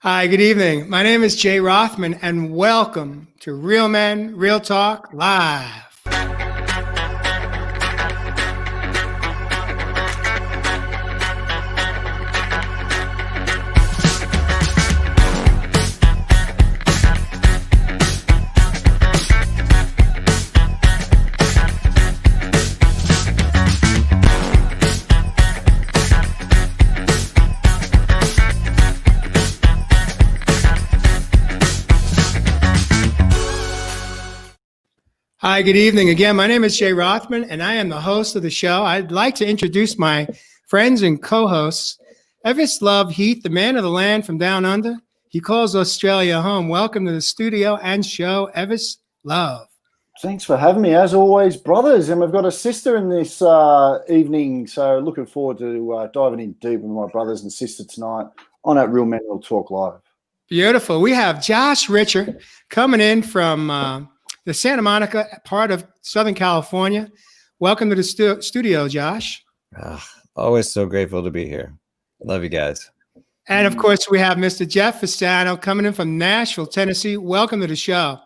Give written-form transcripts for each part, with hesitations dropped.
Hi, good evening. My name is Jay Rothman, and welcome to Real Men, Real Talk Live. Hi, good evening. Again, my name is Jay Rothman, and I am the host of the show. I'd like to introduce my friends and co-hosts. Evis Love Heath, the man of the land from down under. He calls Australia home. Welcome to the studio and show, Evis Love. Thanks for having me, as always, brothers. And we've got a sister in this evening, so looking forward to diving in deep with my brothers and sister tonight on at Real Men Real Talk Live. Beautiful. We have Josh Richard coming in from the Santa Monica part of Southern California. Welcome to the studio, Josh. Always so grateful to be here. Love you guys. And of course, we have Mr. Jeff Fastano coming in from Nashville, Tennessee. Welcome to the show.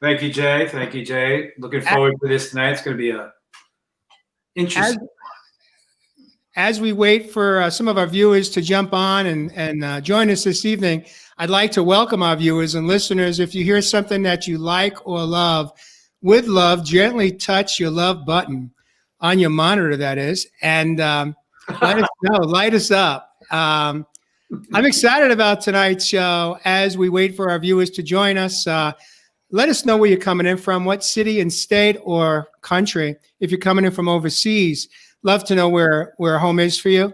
Thank you, Jay. Thank you, Jay. Looking forward to this tonight. It's going to be a interesting. As we wait for some of our viewers to jump on and join us this evening, I'd like to welcome our viewers and listeners. If you hear something that you like or love, with love, gently touch your love button on your monitor, that is, and let us know, light us up. I'm excited about tonight's show as we wait for our viewers to join us. Let us know where you're coming in from, what city and state or country. If you're coming in from overseas, love to know where home is for you.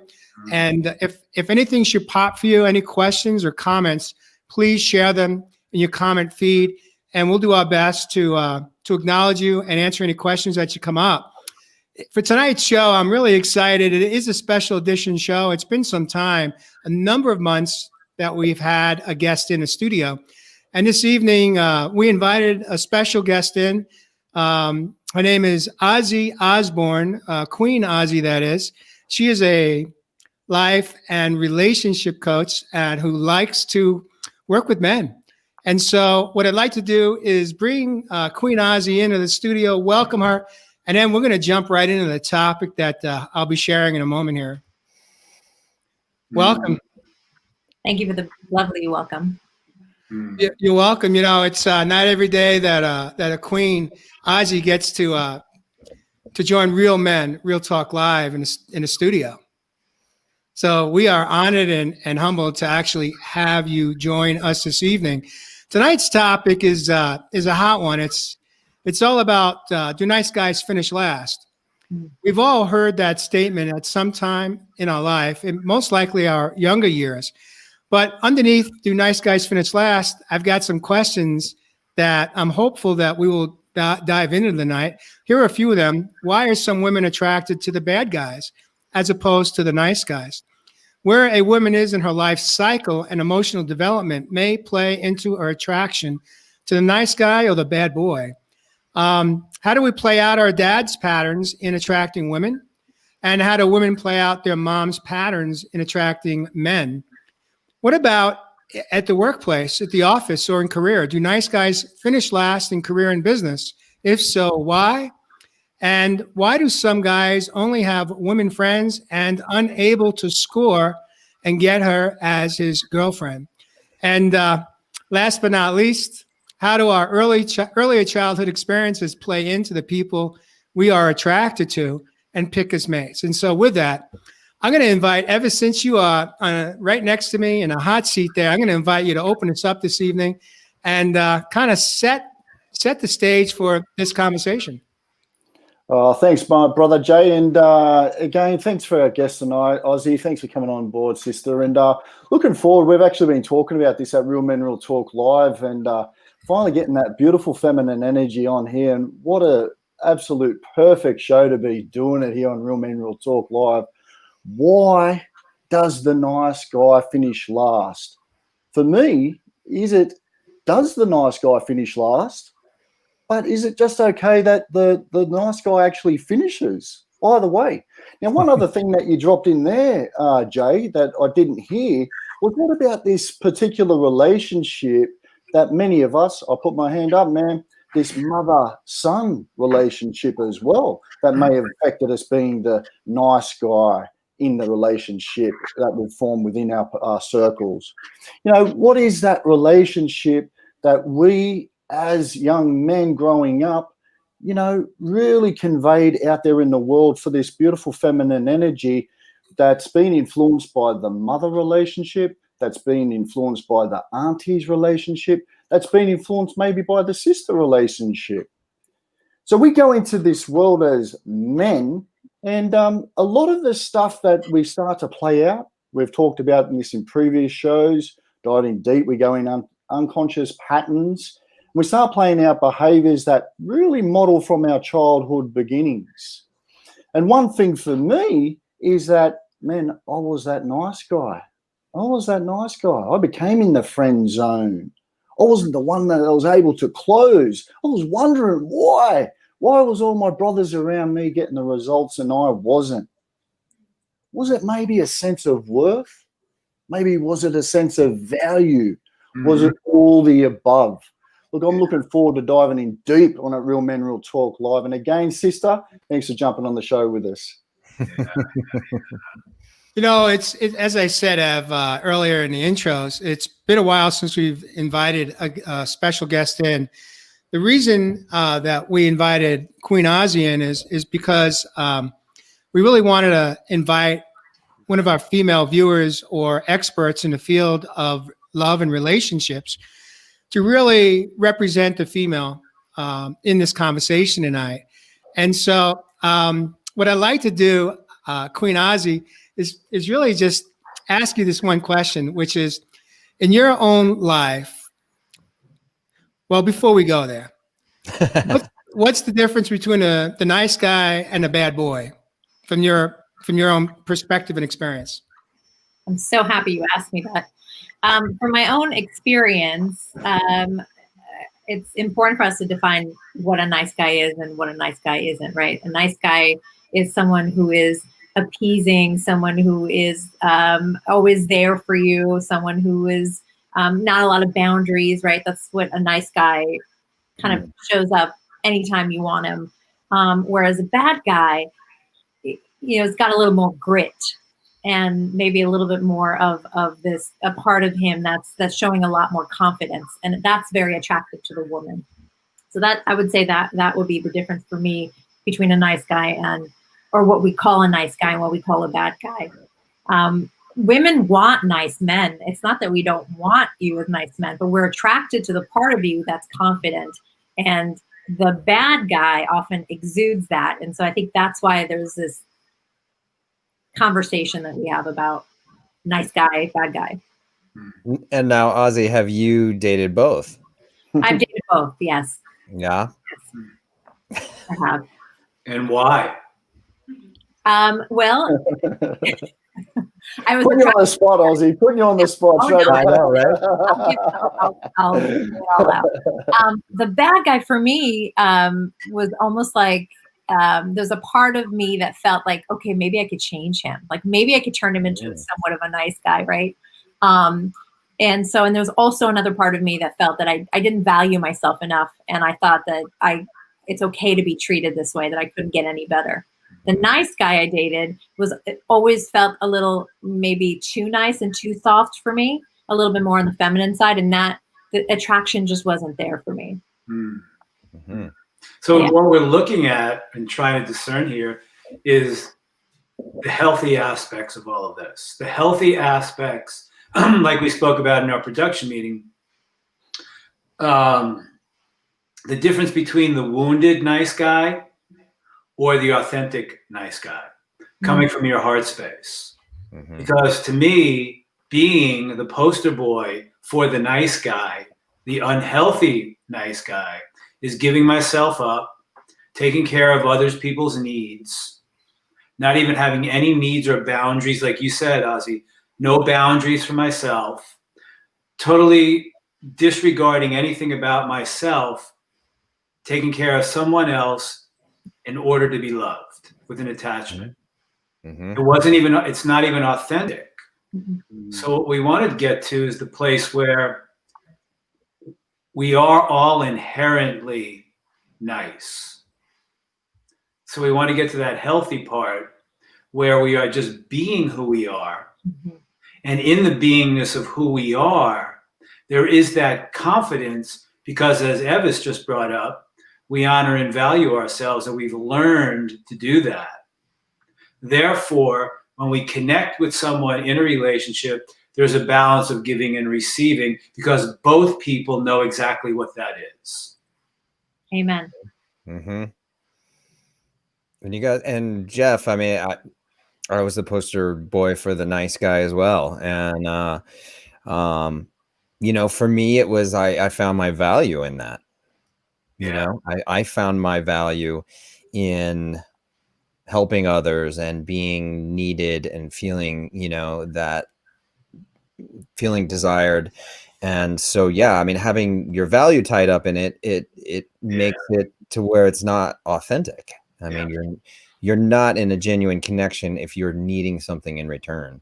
And if anything should pop for you, any questions or comments, please share them in your comment feed, and we'll do our best to acknowledge you and answer any questions that you come up. For tonight's show, I'm really excited. It is a special edition show. It's been some time, a number of months that we've had a guest in the studio. And this evening, we invited a special guest in. Her name is Ozzie Osborne, Queen Ozzie, that is. She is a life and relationship coach and who likes to work with men. And so what I'd like to do is bring Queen Ozzie into the studio, welcome her, and then we're going to jump right into the topic that I'll be sharing in a moment here. Welcome. Thank you for the lovely welcome. You're welcome. You know, it's not every day that a Queen Ozzie gets to join Real Men, Real Talk Live in the studio. So we are honored and humbled to actually have you join us this evening. Tonight's topic is a hot one. It's all about do nice guys finish last? We've all heard that statement at some time in our life, and most likely our younger years. But underneath do nice guys finish last, I've got some questions that I'm hopeful that we will dive into tonight. Here are a few of them. Why are some women attracted to the bad guys as opposed to the nice guys? Where a woman is in her life cycle and emotional development may play into her attraction to the nice guy or the bad boy. How do we play out our dad's patterns in attracting women? And how do women play out their mom's patterns in attracting men? What about at the workplace, at the office, or in career? Do nice guys finish last in career and business? If so, why? And why do some guys only have women friends and unable to score and get her as his girlfriend? And last but not least, how do our earlier childhood experiences play into the people we are attracted to and pick as mates? And so with that, I'm going to invite, ever since you are right next to me in a hot seat there, I'm going to invite you to open us up this evening and kind of set the stage for this conversation. Thanks, my brother Jay. And again, thanks for our guest tonight, Ozzie. Thanks for coming on board, sister. And looking forward, we've actually been talking about this at Real Men Real Talk Live and finally getting that beautiful feminine energy on here. And what a absolute perfect show to be doing it here on Real Men Real Talk Live. Why does the nice guy finish last? For me, does the nice guy finish last? But is it just okay that the nice guy actually finishes? Either way. Now, one other thing that you dropped in there, Jay, that I didn't hear was what about this particular relationship that many of us, I'll put my hand up, man, this mother-son relationship as well, that may have affected us being the nice guy in the relationship that would form within our circles. You know, what is that relationship that we as young men growing up, you know, really conveyed out there in the world for this beautiful feminine energy that's been influenced by the mother relationship, that's been influenced by the auntie's relationship, that's been influenced maybe by the sister relationship. So we go into this world as men, and a lot of the stuff that we start to play out, we've talked about this in previous shows, diving deep, we go in unconscious patterns. We start playing out behaviors that really model from our childhood beginnings. And one thing for me is that, man, I was that nice guy. I became in the friend zone. I wasn't the one that I was able to close. I was wondering why. Why was all my brothers around me getting the results and I wasn't? Was it maybe a sense of worth? Maybe was it a sense of value? Was it all the above? Look, I'm looking forward to diving in deep on a Real Men Real Talk Live. And again, sister, thanks for jumping on the show with us. You know, it's as I said earlier in the intros, it's been a while since we've invited a special guest in. The reason that we invited Queen Ozzie in is because we really wanted to invite one of our female viewers or experts in the field of love and relationships to really represent the female in this conversation tonight. And so what I'd like to do, Queen Ozzie, is really just ask you this one question, which is, in your own life, well, before we go there, what's the difference between the nice guy and a bad boy from your own perspective and experience? I'm so happy you asked me that. From my own experience, it's important for us to define what a nice guy is and what a nice guy isn't, right? A nice guy is someone who is appeasing, someone who is always there for you, someone who is not a lot of boundaries, right? That's what a nice guy kind of shows up anytime you want him. Whereas a bad guy, you know, it's got a little more grit and maybe a little bit more of this, a part of him that's showing a lot more confidence, and that's very attractive to the woman. So that, I would say that would be the difference for me between a nice guy or what we call a nice guy and what we call a bad guy. Women want nice men. It's not that we don't want you with nice men, but we're attracted to the part of you that's confident, and the bad guy often exudes that. And so I think that's why there's this conversation that we have about nice guy, bad guy. And now, Ozzie, have you dated both? I've dated both, yes. Yeah. Yes, I have. And why? Well, I was putting you on the spot, Ozzie. Putting you on the spot. Oh, no. I know, right? I'll get it all out. The bad guy for me was almost like there's a part of me that felt like, okay, maybe I could change him. Like maybe I could turn him into somewhat of a nice guy, right? And there's also another part of me that felt that I didn't value myself enough, and I thought that it's okay to be treated this way, that I couldn't get any better. The nice guy I dated always felt a little maybe too nice and too soft for me, a little bit more on the feminine side, and that the attraction just wasn't there for me. Mm-hmm. So what we're looking at and trying to discern here is the healthy aspects of all of this. The healthy aspects, like we spoke about in our production meeting, the difference between the wounded nice guy or the authentic nice guy coming from your heart space. Mm-hmm. Because to me, being the poster boy for the nice guy, the unhealthy nice guy, is giving myself up, taking care of others people's needs, not even having any needs or boundaries, like you said, Ozzie, no boundaries for myself, totally disregarding anything about myself, taking care of someone else in order to be loved with an attachment. Mm-hmm. It's not even authentic. So what we want to get to is the place where we are all inherently nice. So we want to get to that healthy part where we are just being who we are. And in the beingness of who we are, there is that confidence because, as Evis just brought up, we honor and value ourselves, and we've learned to do that. Therefore, when we connect with someone in a relationship, there's a balance of giving and receiving because both people know exactly what that is. Amen. Mm-hmm. And Jeff, I mean, I was the poster boy for the nice guy as well. And, you know, for me, it was, I found my value in that. You know, I found my value in helping others and being needed and feeling, you know, that feeling desired. And so, yeah, I mean, having your value tied up in it, it makes it to where it's not authentic. I mean, you're not in a genuine connection if you're needing something in return.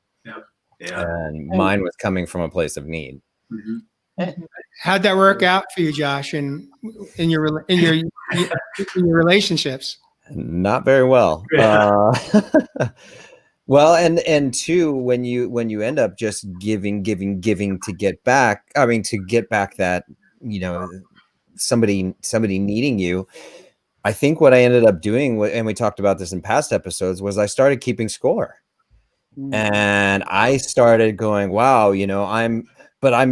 And mine was coming from a place of need. How'd that work out for you, Josh, in your relationships? Not very well. Well, and two, when you end up just giving to get back, I mean, to get back that, you know, somebody needing you, I think what I ended up doing, and we talked about this in past episodes, was I started keeping score. And I started going, wow, you know, I'm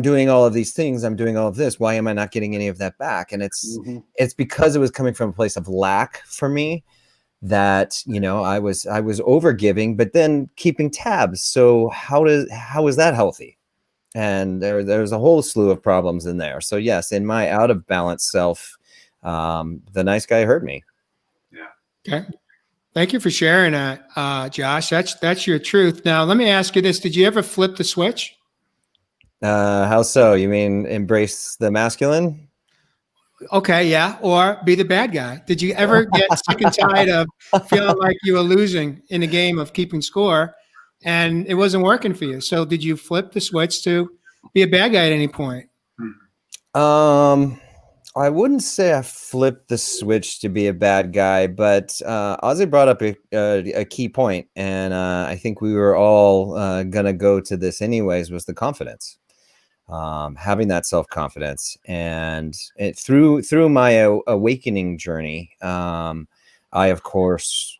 doing all of these things. I'm doing all of this. Why am I not getting any of that back? And it's because it was coming from a place of lack for me, that, you know, I was over giving, but then keeping tabs. So how is that healthy? And there's a whole slew of problems in there. So yes, in my out of balance self, the nice guy hurt me. Okay. Thank you for sharing that, Josh. That's your truth. Now, let me ask you this. Did you ever flip the switch? How so? You mean embrace the masculine? Okay, yeah. Or be the bad guy. Did you ever get sick and tired of feeling like you were losing in the game of keeping score and it wasn't working for you? So did you flip the switch to be a bad guy at any point? I wouldn't say I flipped the switch to be a bad guy, but Ozzie brought up a key point, and I think we were all gonna go to this anyways, was the confidence. Having that self-confidence, and through my awakening journey, I of course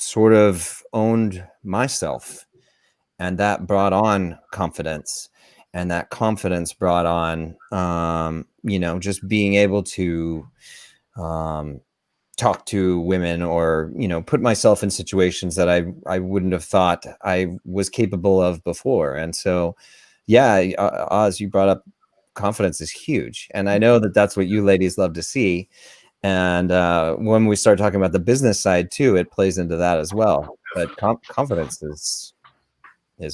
sort of owned myself, and that brought on confidence. And that confidence brought on, you know, just being able to talk to women, or, you know, put myself in situations that I wouldn't have thought I was capable of before. And so, yeah, Oz, you brought up confidence is huge. And I know that that's what you ladies love to see. And when we start talking about the business side too, it plays into that as well. But confidence is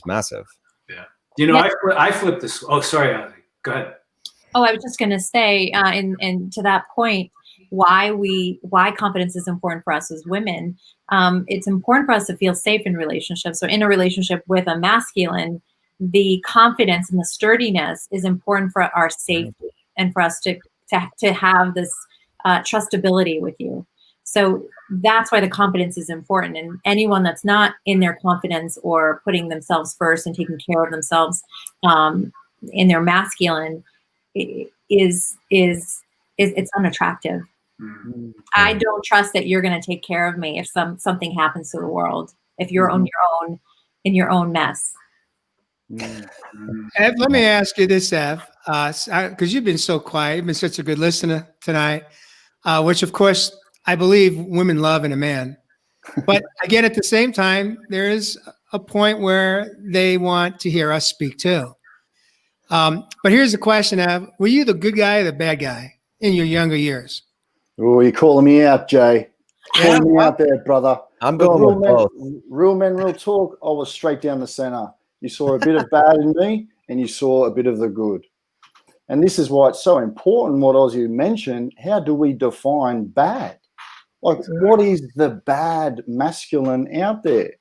massive. You know, I flipped this. Oh, sorry, Ozzie. Go ahead. Oh, I was just going to say, and to that point, why confidence is important for us as women. It's important for us to feel safe in relationships. So in a relationship with a masculine, the confidence and the sturdiness is important for our safety and for us to have this trustability with you. So that's why the confidence is important. And anyone that's not in their confidence or putting themselves first and taking care of themselves in their masculine is it's unattractive. I don't trust that you're going to take care of me if something happens to the world, if you're on your own in your own mess. Ev, let me ask you this, Ev, because you've been so quiet. You've been such a good listener tonight, which, of course, I believe women love in a man. But again, at the same time, there is a point where they want to hear us speak too. But here's the question, Ev. Were you the good guy or the bad guy in your younger years? Oh, you're calling me out, Jay. Calling me out there, brother. I'm going with both. Real men, real talk. I was straight down the center. You saw a bit of bad in me, and you saw a bit of the good. And this is why it's so important, what Ozzie mentioned. How do we define bad? Like, what is the bad masculine out there?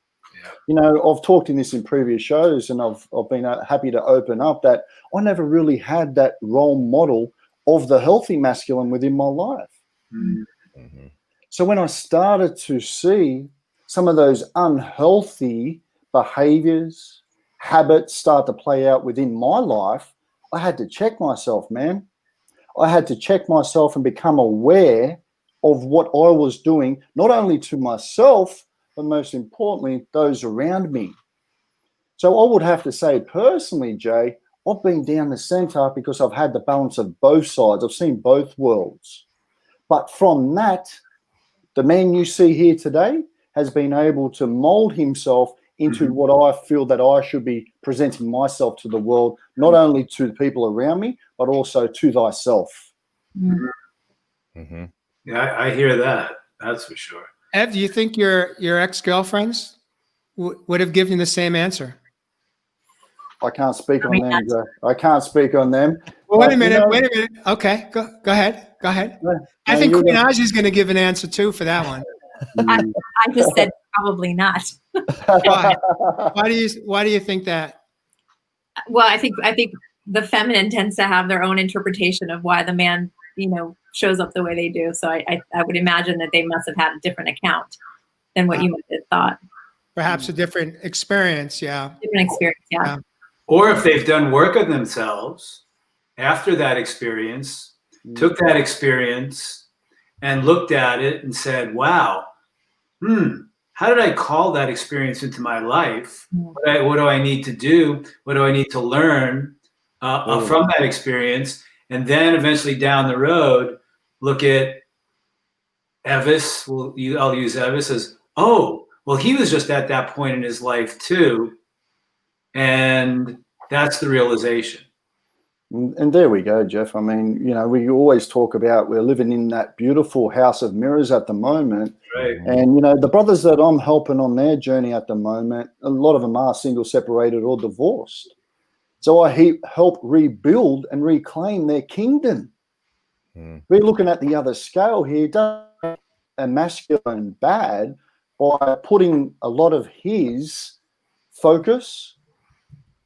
You know, I've talked in this in previous shows, and I've been happy to open up that I never really had that role model of the healthy masculine within my life. Mm-hmm. So when I started to see some of those unhealthy behaviors, habits start to play out within my life, I had to check myself, man. I had to check myself and become aware of what I was doing, not only to myself, but most importantly, those around me. So I would have to say personally, Jay, I've been down the center because I've had the balance of both sides. I've seen both worlds. But from that, the man you see here today has been able to mold himself into what I feel that I should be presenting myself to the world, not only to the people around me, but also to thyself. Mm-hmm. Yeah, I hear that. That's for sure. Ev, do you think your ex-girlfriends would have given you the same answer? I can't speak on them, Jay. I can't speak on them. Well, wait a But, minute. you know, Wait a minute. Okay, go ahead. Go ahead. no, I think you Queen go. Ozzy's going to give an answer too for that one. I just said probably not. Why? Why do you think that? Well, I think the feminine tends to have their own interpretation of why the man, shows up the way they do. So I would imagine that they must have had a different account than what you might have thought. Perhaps a different experience. Yeah. Different experience, yeah. Or if they've done work on themselves after that experience, took that experience and looked at it and said, wow, how did I call that experience into my life? What do I need to do? What do I need to learn from that experience? And then eventually down the road, look at Evis. I'll use Evis as, oh, well, he was just at that point in his life too. And that's the realization. And there we go, Jeff. I mean, we always talk about we're living in that beautiful house of mirrors at the moment. Right. And, the brothers that I'm helping on their journey at the moment, a lot of them are single, separated, or divorced. So I help rebuild and reclaim their kingdom. We're looking at the other scale here. Doesn't a masculine bad by putting a lot of his focus,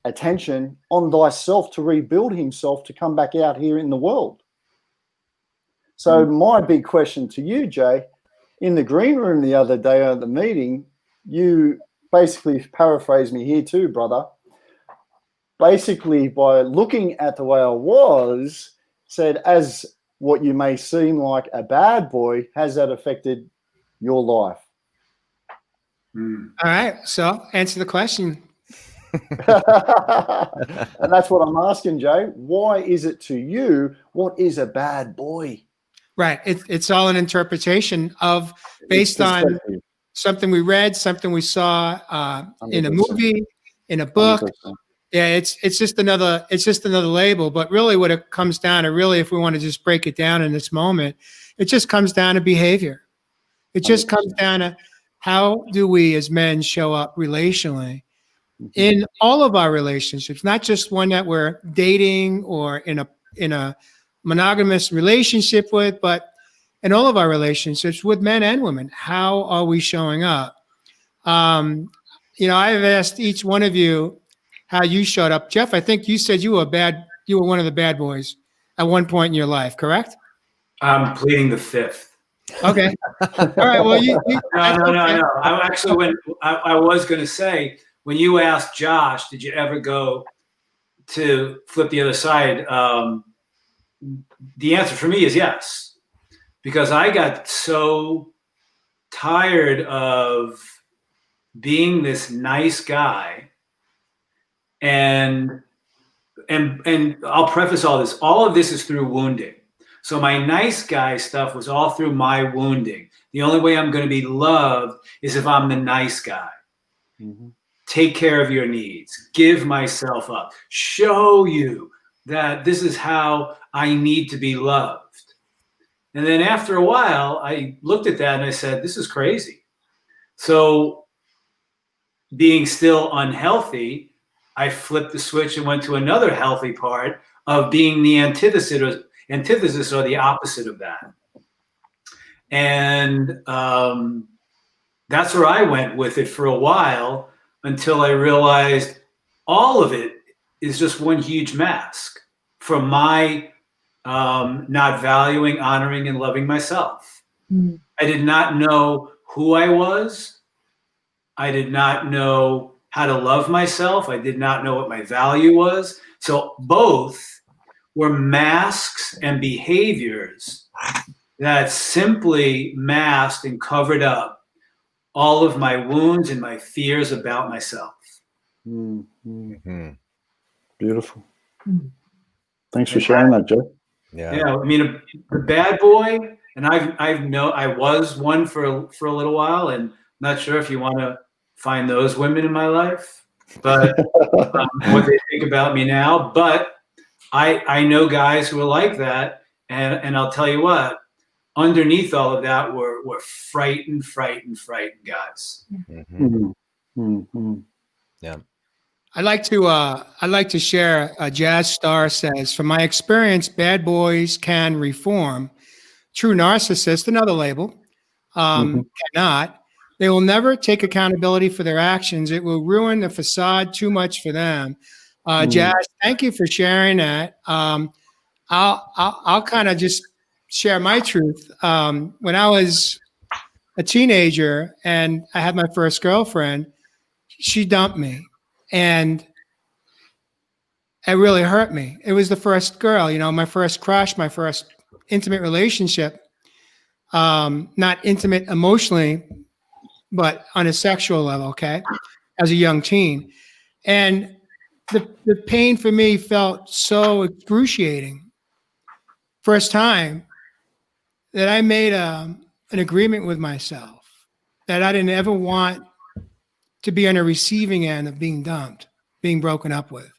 attention on thyself to rebuild himself to come back out here in the world. So my big question to you, Jay, in the green room the other day at the meeting, you basically paraphrased me here too, brother. Basically, by looking at the way I was, said, as what you may seem like a bad boy, has that affected your life? All right. So answer the question. And that's what I'm asking, Jay. Why is it to you? What is a bad boy? Right. It's all an interpretation of based on something we read, something we saw in a 100%. movie, in a book. 100%. Yeah, it's just another label. But really, what it comes down to, really, if we want to just break it down in this moment, it just comes down to behavior. It just 100%. comes down to how do we as men show up relationally in all of our relationships, not just one that we're dating or in a monogamous relationship with, but in all of our relationships with men and women. How are we showing up? I've asked each one of you how you showed up. Jeff, I think you said you were one of the bad boys at one point in your life, correct? I'm pleading the fifth. Okay. All right. Well, No. I was going to say, when you asked Josh, did you ever go to flip the other side? The answer for me is yes, because I got so tired of being this nice guy. And I'll preface all this. All of this is through wounding. So my nice guy stuff was all through my wounding. The only way I'm going to be loved is if I'm the nice guy. Take care of your needs. Give myself up. Show you that this is how I need to be loved. And then after a while, I looked at that and I said, this is crazy. So being still unhealthy, I flipped the switch and went to another healthy part of being the antithesis or the opposite of that. And that's where I went with it for a while until I realized all of it is just one huge mask from my not valuing, honoring, and loving myself. Mm. I did not know who I was. I did not know how to love myself. I did not know what my value was. So both were masks and behaviors that simply masked and covered up all of my wounds and my fears about myself. Mm-hmm. Beautiful. Mm. Thanks for sharing that, Joe. Yeah. Yeah, I mean, the bad boy, and I was one for a little while, and I'm not sure if you want to find those women in my life, but what they think about me now. But I know guys who are like that, and I'll tell you what, underneath all of that were frightened guys. Mm-hmm. Yeah. I'd like to share. Jazz Star says, from my experience, bad boys can reform. True narcissists, another label, cannot. They will never take accountability for their actions. It will ruin the facade too much for them. Jazz, thank you for sharing that. I'll kind of just share my truth. When I was a teenager and I had my first girlfriend, she dumped me, and it really hurt me. It was the first girl, my first crush, my first intimate relationship. Not intimate emotionally, but on a sexual level, okay, as a young teen. And the pain for me felt so excruciating. First time that I made an agreement with myself that I didn't ever want to be on a receiving end of being dumped, being broken up with.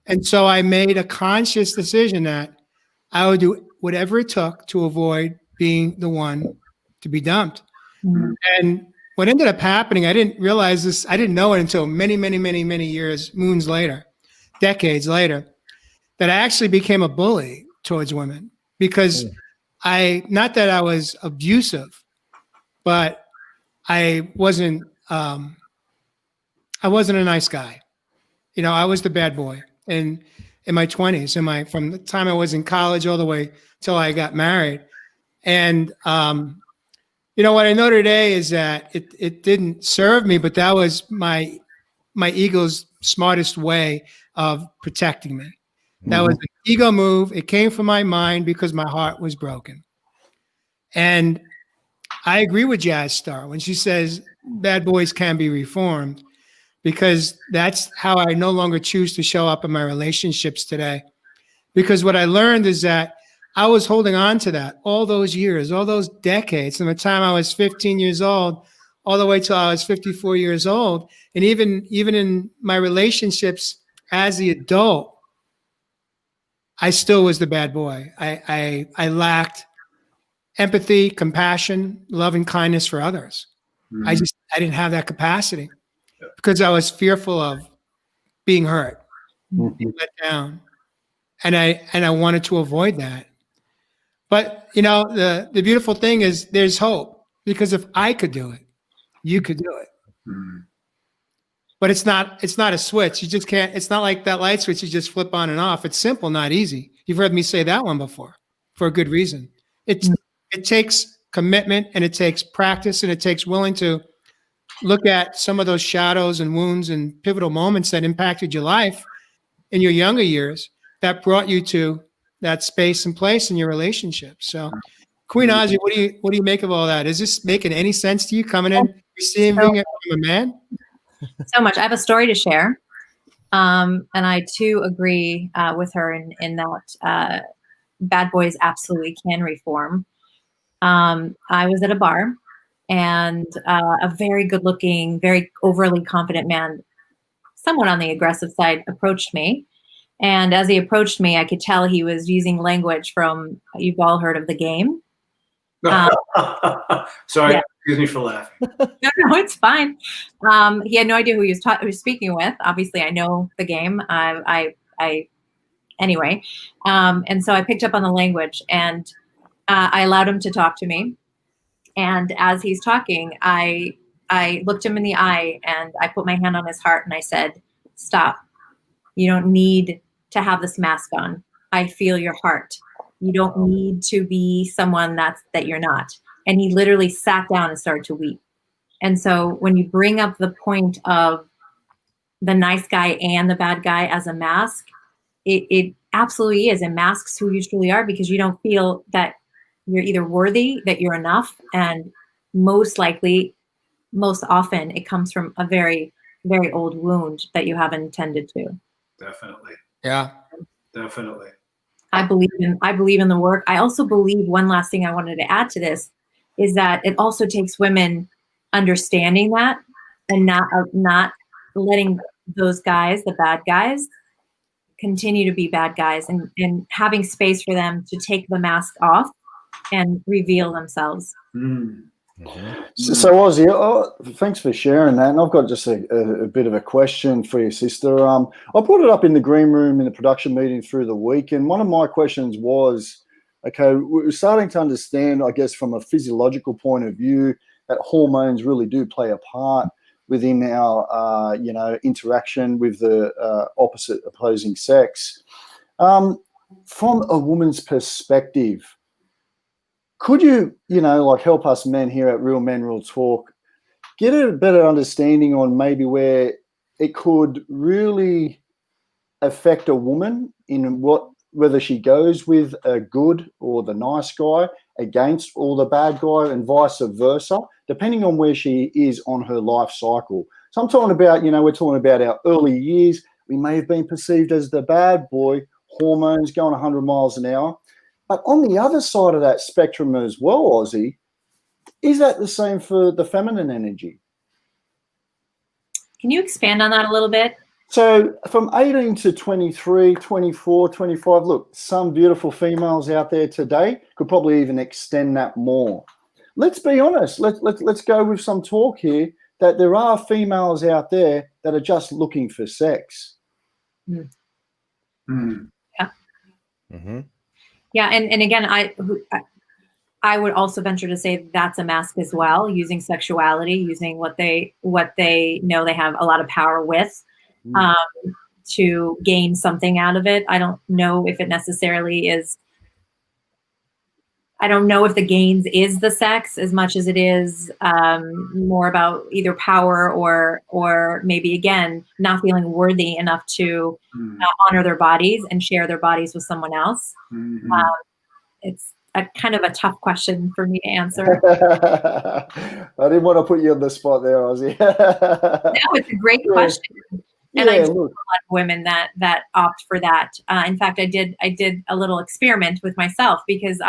And so I made a conscious decision that I would do whatever it took to avoid being the one to be dumped. Mm. And what ended up happening, I didn't realize this, I didn't know it until many, many, many, many years, moons later, decades later, that I actually became a bully towards women because not that I was abusive, but I wasn't a nice guy. I was the bad boy in my 20s, from the time I was in college all the way till I got married. And what I know today is that it didn't serve me, but that was my ego's smartest way of protecting me. That was an ego move. It came from my mind because my heart was broken. And I agree with Jazz Star when she says bad boys can be reformed, because that's how I no longer choose to show up in my relationships today. Because what I learned is that I was holding on to that all those years, all those decades, from the time I was 15 years old, all the way till I was 54 years old. And even in my relationships as the adult, I still was the bad boy. I lacked empathy, compassion, love, and kindness for others. I didn't have that capacity because I was fearful of being hurt, being let down. And I wanted to avoid that. But the beautiful thing is there's hope, because if I could do it, you could do it. But it's not a switch. You just can't. It's not like that light switch you just flip on and off. It's simple, not easy. You've heard me say that one before, for a good reason. It takes commitment, and it takes practice, and it takes willing to look at some of those shadows and wounds and pivotal moments that impacted your life in your younger years that brought you to that space and place in your relationship. So, Queen Ozzie, what do you make of all that? Is this making any sense to you, coming in, receiving it from a man? So much. I have a story to share. And I too agree with her in that bad boys absolutely can reform. I was at a bar, and a very good looking, very overly confident man, somewhat on the aggressive side, approached me. And as he approached me, I could tell he was using language from, you've all heard of The Game. Sorry, yeah. Excuse me for laughing. No, it's fine. He had no idea who he was speaking with. Obviously, I know The Game. Anyway. And so I picked up on the language, and I allowed him to talk to me. And as he's talking, I I looked him in the eye and I put my hand on his heart and I said, stop. You don't need to have this mask on. I feel your heart. You don't need to be someone that you're not. And he literally sat down and started to weep. And so when you bring up the point of the nice guy and the bad guy as a mask, it absolutely is. It masks who you truly are, because you don't feel that you're either worthy, that you're enough. And most likely, most often, it comes from a very, very old wound that you haven't tended to. Definitely. Yeah. Definitely. I believe in the work. I also believe, one last thing I wanted to add to this is that it also takes women understanding that and not letting those guys, the bad guys, continue to be bad guys, and having space for them to take the mask off and reveal themselves. So Ozzie, thanks for sharing that. And I've got just a bit of a question for your sister. I brought it up in the green room in the production meeting through the week, and one of my questions was, okay, we're starting to understand, I guess, from a physiological point of view, that hormones really do play a part within our, interaction with the opposing sex. From a woman's perspective, could you, help us men here at Real Men Real Talk get a better understanding on maybe where it could really affect a woman in whether she goes with a good or the nice guy against or the bad guy, and vice versa, depending on where she is on her life cycle? So I'm talking about, we're talking about our early years. We may have been perceived as the bad boy, hormones going 100 miles an hour. But on the other side of that spectrum as well, Ozzie, is that the same for the feminine energy? Can you expand on that a little bit? So from 18 to 23, 24, 25, look, some beautiful females out there today could probably even extend that more. Let's be honest. Let's go with some talk here that there are females out there that are just looking for sex. Yeah. Mm-hmm. Yeah, and again, I would also venture to say that's a mask as well, using sexuality, using what they know they have a lot of power with, to gain something out of it. I don't know if it necessarily is. I don't know if the gains is the sex as much as it is more about either power or maybe, again, not feeling worthy enough to honor their bodies and share their bodies with someone else. Mm-hmm. It's a kind of a tough question for me to answer. I didn't want to put you on the spot there, Ozzie. No, it's a great question. And I know a lot of women that opt for that. In fact, I did a little experiment with myself, because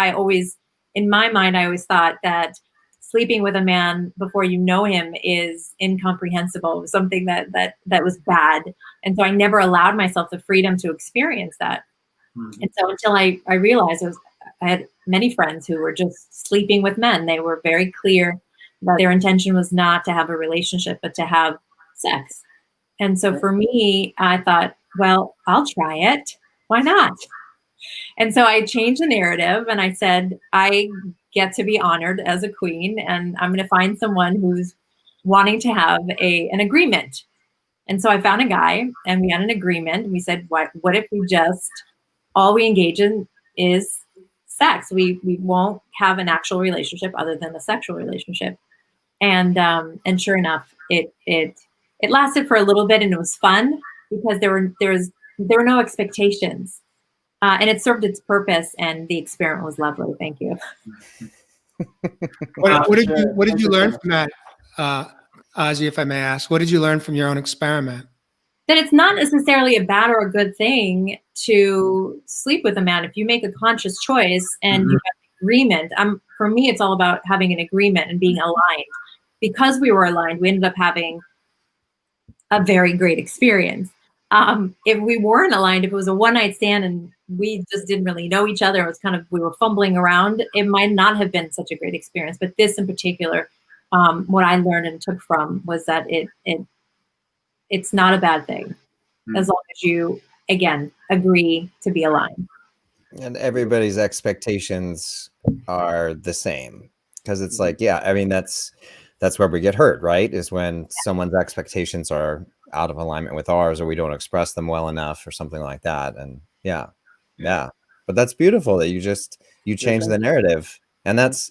in my mind, I always thought that sleeping with a man before you know him is incomprehensible. It was something that was bad. And so I never allowed myself the freedom to experience that. Mm-hmm. And so until I realized I had many friends who were just sleeping with men. They were very clear that their intention was not to have a relationship, but to have sex. And so for me, I thought, well, I'll try it. Why not? And so I changed the narrative and I said, I get to be honored as a queen, and I'm going to find someone who's wanting to have an agreement. And so I found a guy and we had an agreement. And we said, what if we just, all we engage in is sex? We won't have an actual relationship other than the sexual relationship. And sure enough, it lasted for a little bit, and it was fun because there were no expectations, and it served its purpose, and the experiment was lovely. Thank you. What did you learn from that, Ozzie, if I may ask? What did you learn from your own experiment? That it's not necessarily a bad or a good thing to sleep with a man if you make a conscious choice and you have an agreement. For me, it's all about having an agreement and being aligned. Because we were aligned, we ended up having a very great experience. If we weren't aligned, if it was a one-night stand and we just didn't really know each other, it was we were fumbling around, it might not have been such a great experience. But this in particular, what I learned and took from was that it's not a bad thing, as long as you, again, agree to be aligned. And everybody's expectations are the same, because it's like, yeah, I mean, that's that's where we get hurt, right? Is when someone's expectations are out of alignment with ours, or we don't express them well enough or something like that. And yeah. But that's beautiful that you change the narrative. And that's,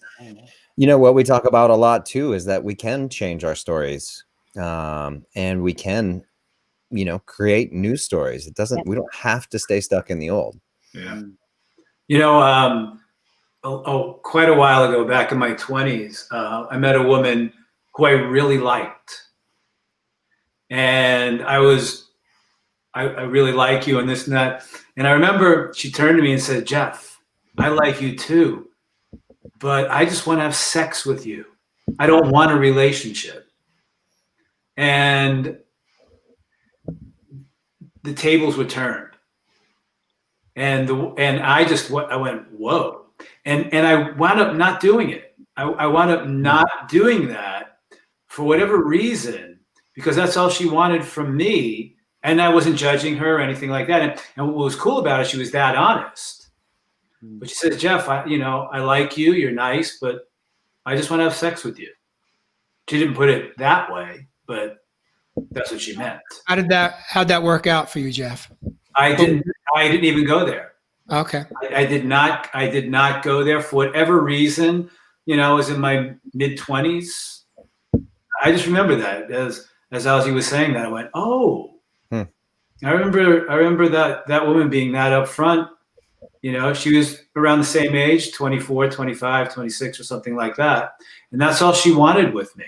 what we talk about a lot too, is that we can change our stories. And we can, create new stories. We don't have to stay stuck in the old. Yeah. Quite a while ago, back in my 20s, I met a woman who I really liked. And I really like you and this and that. And I remember she turned to me and said, Jeff, I like you too, but I just want to have sex with you. I don't want a relationship. And the tables were turned. And I went, whoa. And I wound up not doing it. I wound up not doing that for whatever reason, because that's all she wanted from me. And I wasn't judging her or anything like that. And what was cool about it, she was that honest. But she said, Jeff, I like you. You're nice, but I just want to have sex with you. She didn't put it that way, but that's what she meant. How'd that work out for you, Jeff? I didn't even go there. Okay. I did not go there for whatever reason. I was in my mid-20s. I just remember that as Ozzie was saying that, I went, oh. I remember that woman being that upfront. She was around the same age, 24, 25, 26 or something like that. And that's all she wanted with me.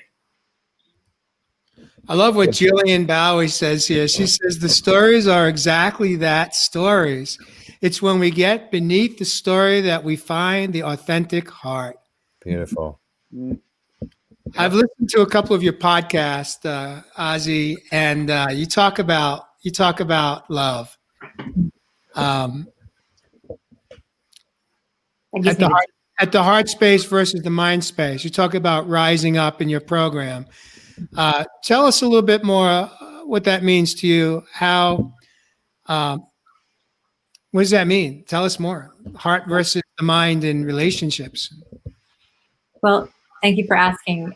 I love what Jillian Bowie says here. She says, the stories are exactly that, stories. It's when we get beneath the story that we find the authentic heart. Beautiful. I've listened to a couple of your podcasts, Ozzie, and you talk about love. At the heart space versus the mind space. You talk about rising up in your program. Tell us a little bit more what that means to you. What does that mean? Tell us more. Heart versus the mind in relationships. Well, thank you for asking.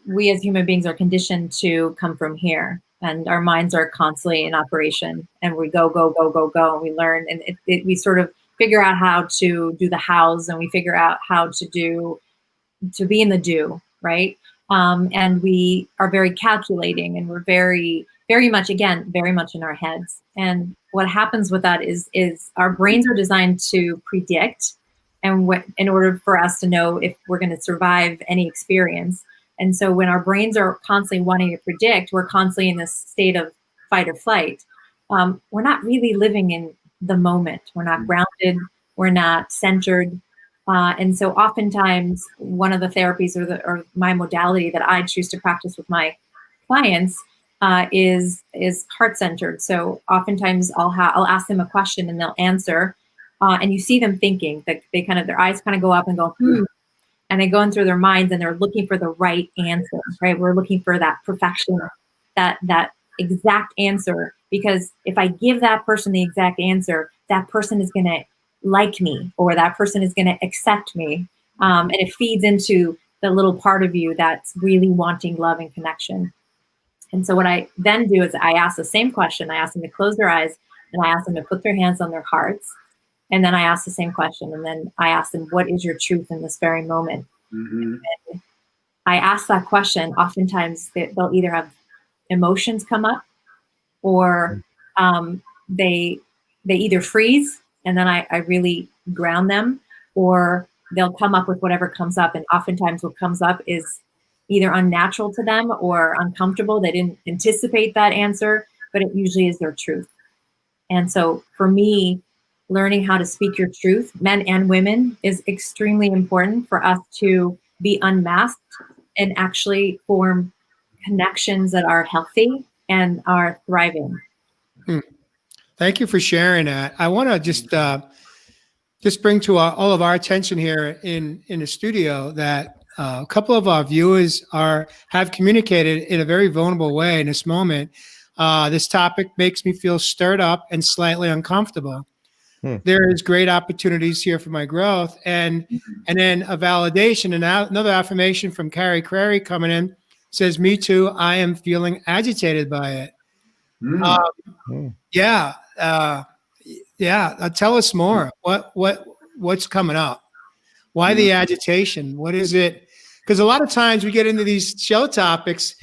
We as human beings are conditioned to come from here, and our minds are constantly in operation, and we go, and we learn, and we sort of figure out how to do the hows, and we figure out how to be in the do, right? And we are very calculating, and we're very, very much in our heads. And what happens with that is our brains are designed to predict, and in order for us to know if we're going to survive any experience. And so when our brains are constantly wanting to predict, we're constantly in this state of fight or flight. We're not really living in the moment. We're not grounded. We're not centered. And so oftentimes one of the therapies or my modality that I choose to practice with my clients is heart-centered. So oftentimes I'll ask them a question and they'll answer, and you see them thinking that their eyes kind of go up and go, and they go in through their minds and they're looking for the right answer, right? We're looking for that perfection, that exact answer, because if I give that person the exact answer, that person is going to like me, or that person is going to accept me. And it feeds into the little part of you that's really wanting love and connection. And so what I then do is I ask the same question. I ask them to close their eyes, and I ask them to put their hands on their hearts. And then I ask the same question. And then I ask them, what is your truth in this very moment? Mm-hmm. And I ask that question. Oftentimes they'll either have emotions come up, or they either freeze, and then I really ground them, or they'll come up with whatever comes up. And oftentimes what comes up is either unnatural to them or uncomfortable. They didn't anticipate that answer, but it usually is their truth. And so for me, learning how to speak your truth, men and women, is extremely important for us to be unmasked and actually form connections that are healthy and are thriving. Thank you for sharing that. I want to just bring to all of our attention here in the studio that a couple of our viewers have communicated in a very vulnerable way in this moment. This topic makes me feel stirred up and slightly uncomfortable. There is great opportunities here for my growth, and then a validation, and another affirmation from Carrie Crary coming in. says, "Me too. I am feeling agitated by it." Yeah, tell us more. What's coming up? Why the agitation? What is it? Because a lot of times we get into these show topics,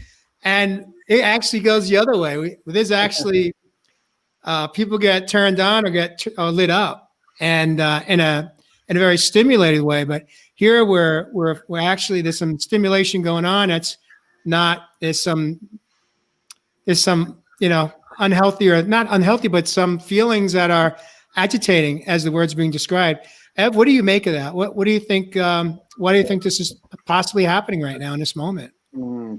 and it actually goes the other way. There's actually people get turned on or get lit up, and in a very stimulated way. But here we're actually, there's some stimulation going on. That's not, there's some unhealthy, or not unhealthy, but some feelings that are agitating as the words being described. Ev, what do you make of that? What do you think? Why do you think this is possibly happening right now in this moment?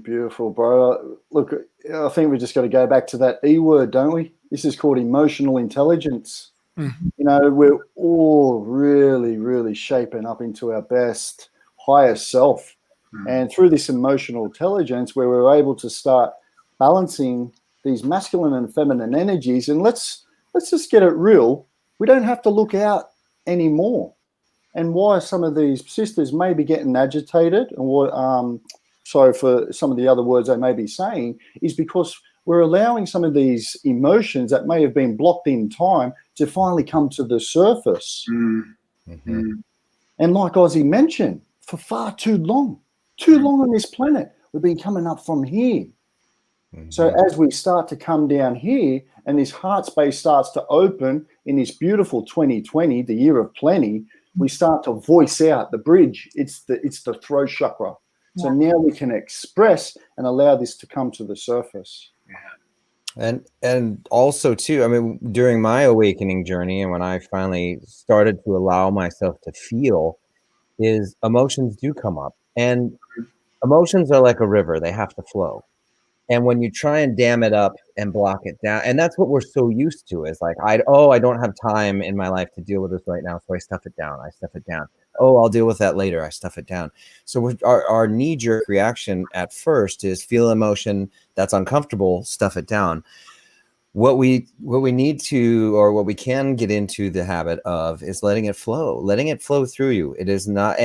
Beautiful, bro. Look, I think we just got to go back to that E word, don't we? This is called emotional intelligence. We're all really, really shaping up into our best, higher self. And through this emotional intelligence, where we're able to start balancing these masculine and feminine energies, and let's just get it real. We don't have to look out anymore. And why some of these sisters may be getting agitated, and what sorry for some of the other words they may be saying, is because we're allowing some of these emotions that may have been blocked in time to finally come to the surface. And like Ozzie mentioned, for far too long on this planet, we've been coming up from here. So as we start to come down here, and this heart space starts to open in this beautiful 2020, the year of plenty, we start to voice out the bridge. It's the throat chakra. So now we can express and allow this to come to the surface. And also too, I mean, during my awakening journey, and when I finally started to allow myself to feel, is emotions do come up, and emotions are like a river. They have to flow. And when you try and dam it up and block it down, and that's what we're so used to, is like, I don't have time in my life to deal with this right now, so I stuff it down. Oh, I'll deal with that later. I stuff it down. So our knee-jerk reaction at first is feel emotion that's uncomfortable, stuff it down. What we need to, or what we can get into the habit of, is letting it flow through you. It is not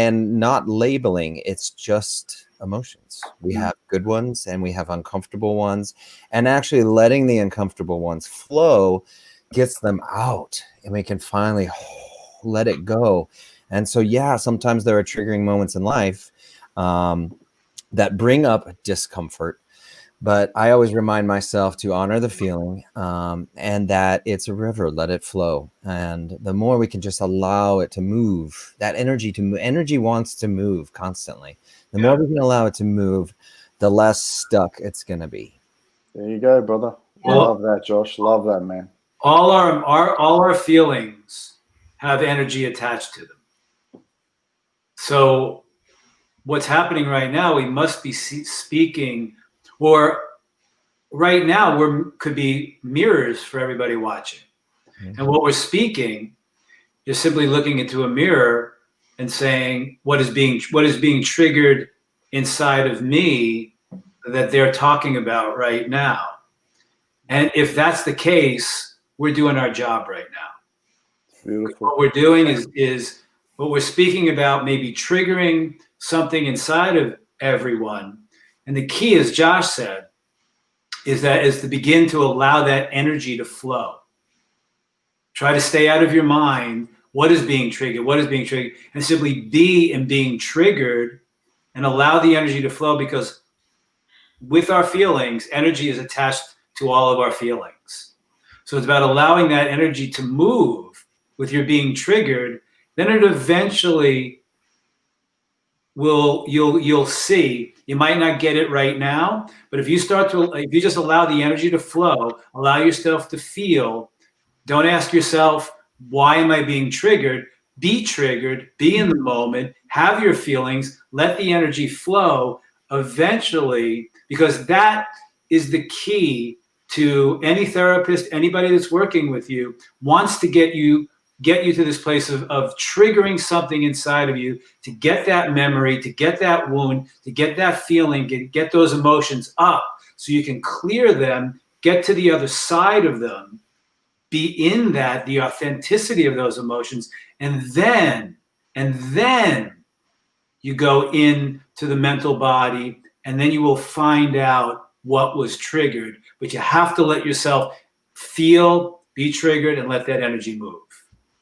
labeling. It's just emotions. We have good ones and we have uncomfortable ones, and actually letting the uncomfortable ones flow gets them out, and we can finally let it go. And so, sometimes there are triggering moments in life that bring up discomfort, but I always remind myself to honor the feeling, and that it's a river, let it flow. And the more we can just allow it to move, that energy wants to move constantly. The more we can allow it to move, the less stuck it's going to be. There you go, brother. Love that, Josh. Love that, man. All our feelings have energy attached to them. So what's happening right now, we must be speaking, or right now could be mirrors for everybody watching. And what we're speaking is simply looking into a mirror and saying what is being triggered inside of me that they're talking about right now. And if that's the case, we're doing our job right now. Beautiful. What we're doing is what we're speaking about may be triggering something inside of everyone. And the key, as Josh said, is to begin to allow that energy to flow. Try to stay out of your mind what is being triggered, and simply be in being triggered, and allow the energy to flow, because with our feelings, energy is attached to all of our feelings. So it's about allowing that energy to move with your being triggered. Then it eventually you'll see. You might not get it right now, but if you just allow the energy to flow, allow yourself to feel, don't ask yourself, why am I being triggered? Be triggered, be in the moment, have your feelings, let the energy flow eventually, because that is the key to any therapist, anybody that's working with you, wants to get you to this place of triggering something inside of you, to get that memory, to get that wound, to get that feeling, get those emotions up so you can clear them, get to the other side of them, be in that, the authenticity of those emotions, and then you go into the mental body and then you will find out what was triggered. But you have to let yourself feel, be triggered, and let that energy move.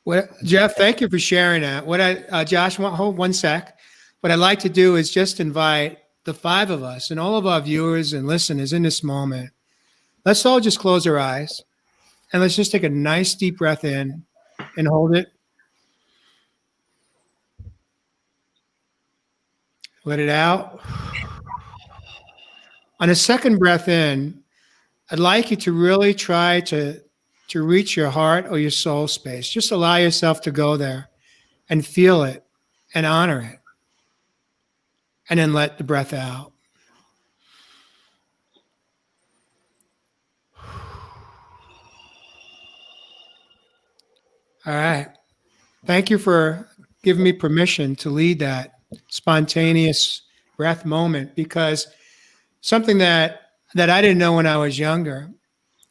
What, Jeff, thank you for sharing that. Josh, hold one sec. What I'd like to do is just invite the five of us and all of our viewers and listeners in this moment. Let's all just close our eyes and let's just take a nice deep breath in and hold it. Let it out. On a second breath in, I'd like you to really try to reach your heart or your soul space. Just allow yourself to go there and feel it and honor it. And then let the breath out. All right. Thank you for giving me permission to lead that spontaneous breath moment, because something that I didn't know when I was younger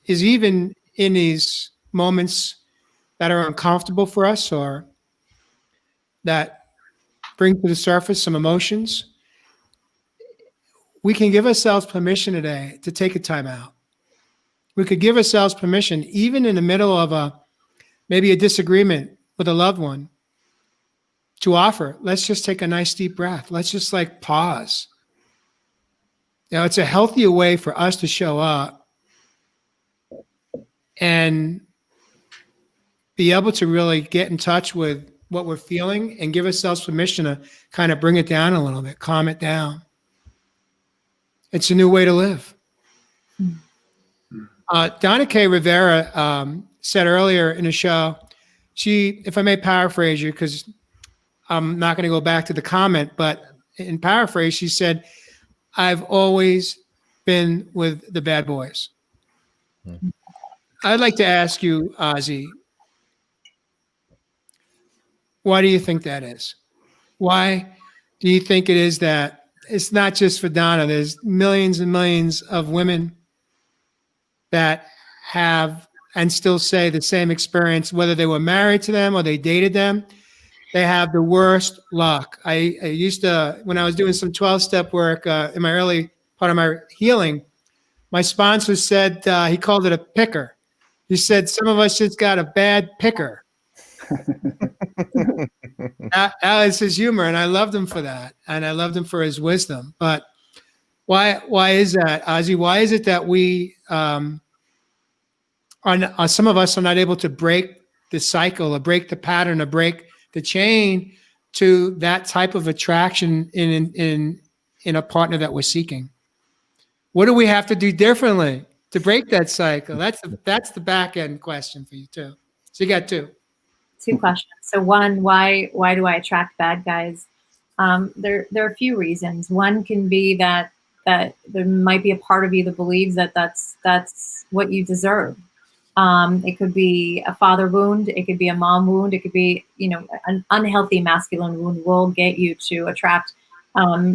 is even in these moments that are uncomfortable for us or that bring to the surface some emotions, we can give ourselves permission today to take a time out. We could give ourselves permission, even in the middle of maybe a disagreement with a loved one, to offer, let's just take a nice deep breath. Let's just like pause. Now, it's a healthier way for us to show up and be able to really get in touch with what we're feeling and give ourselves permission to kind of bring it down a little bit, calm it down. It's a new way to live. Donna K. Rivera said earlier in the show, she, if I may paraphrase you, because I'm not going to go back to the comment, but in paraphrase, she said, I've always been with the bad boys. I'd like to ask you, Ozzie, why do you think that is? Why do you think it is that it's not just for Donna? There's millions and millions of women that have and still say the same experience, whether they were married to them or they dated them. They have the worst luck. I used to, when I was doing some 12-step work in my early part of my healing, my sponsor said, he called it a picker. He said, some of us just got a bad picker. that was his humor, and I loved him for that, and I loved him for his wisdom. But why is that, Ozzie? Why is it that we, some of us are not able to break the cycle or break the pattern or break the chain to that type of attraction in a partner that we're seeking? What do we have to do differently to break that cycle? That's the back end question for you too. So you got two questions. So one, why do I attract bad guys? There are a few reasons. One can be that there might be a part of you that believes that that's what you deserve. It could be a father wound. It could be a mom wound. It could be, an unhealthy masculine wound will get you to attract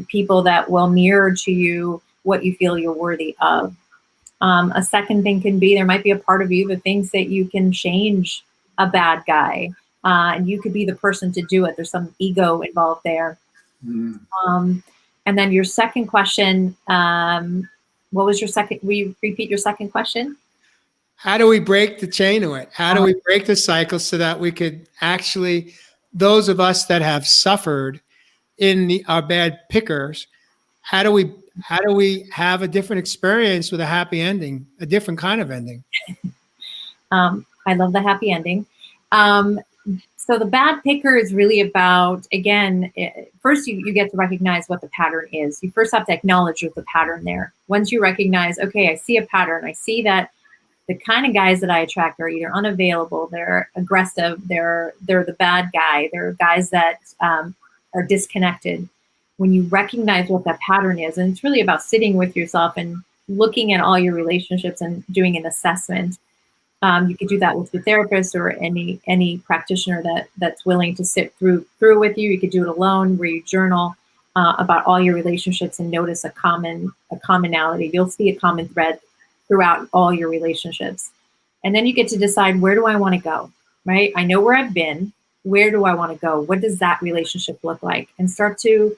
people that will mirror to you what you feel you're worthy of. A second thing can be there might be a part of you that thinks that you can change a bad guy, and you could be the person to do it. There's some ego involved there. And then your second question, what was your second? Will you repeat your second question? How do we break the chain of it? How do we break the cycle so that we could actually, those of us that have suffered in our bad pickers, how do we have a different experience with a happy ending, a different kind of ending? I love the happy ending. So the bad picker is really about, again, first you get to recognize what the pattern is. You first have to acknowledge there's a pattern there. Once you recognize, okay, I see a pattern. I see that the kind of guys that I attract are either unavailable, they're aggressive, they're the bad guy, they're guys that are disconnected. When you recognize what that pattern is, and it's really about sitting with yourself and looking at all your relationships and doing an assessment. You could do that with your therapist or any practitioner that's willing to sit through with you. You could do it alone, where you journal about all your relationships and notice a commonality. You'll see a common thread throughout all your relationships. And then you get to decide, where do I want to go, right? I know where I've been. Where do I want to go? What does that relationship look like? And start to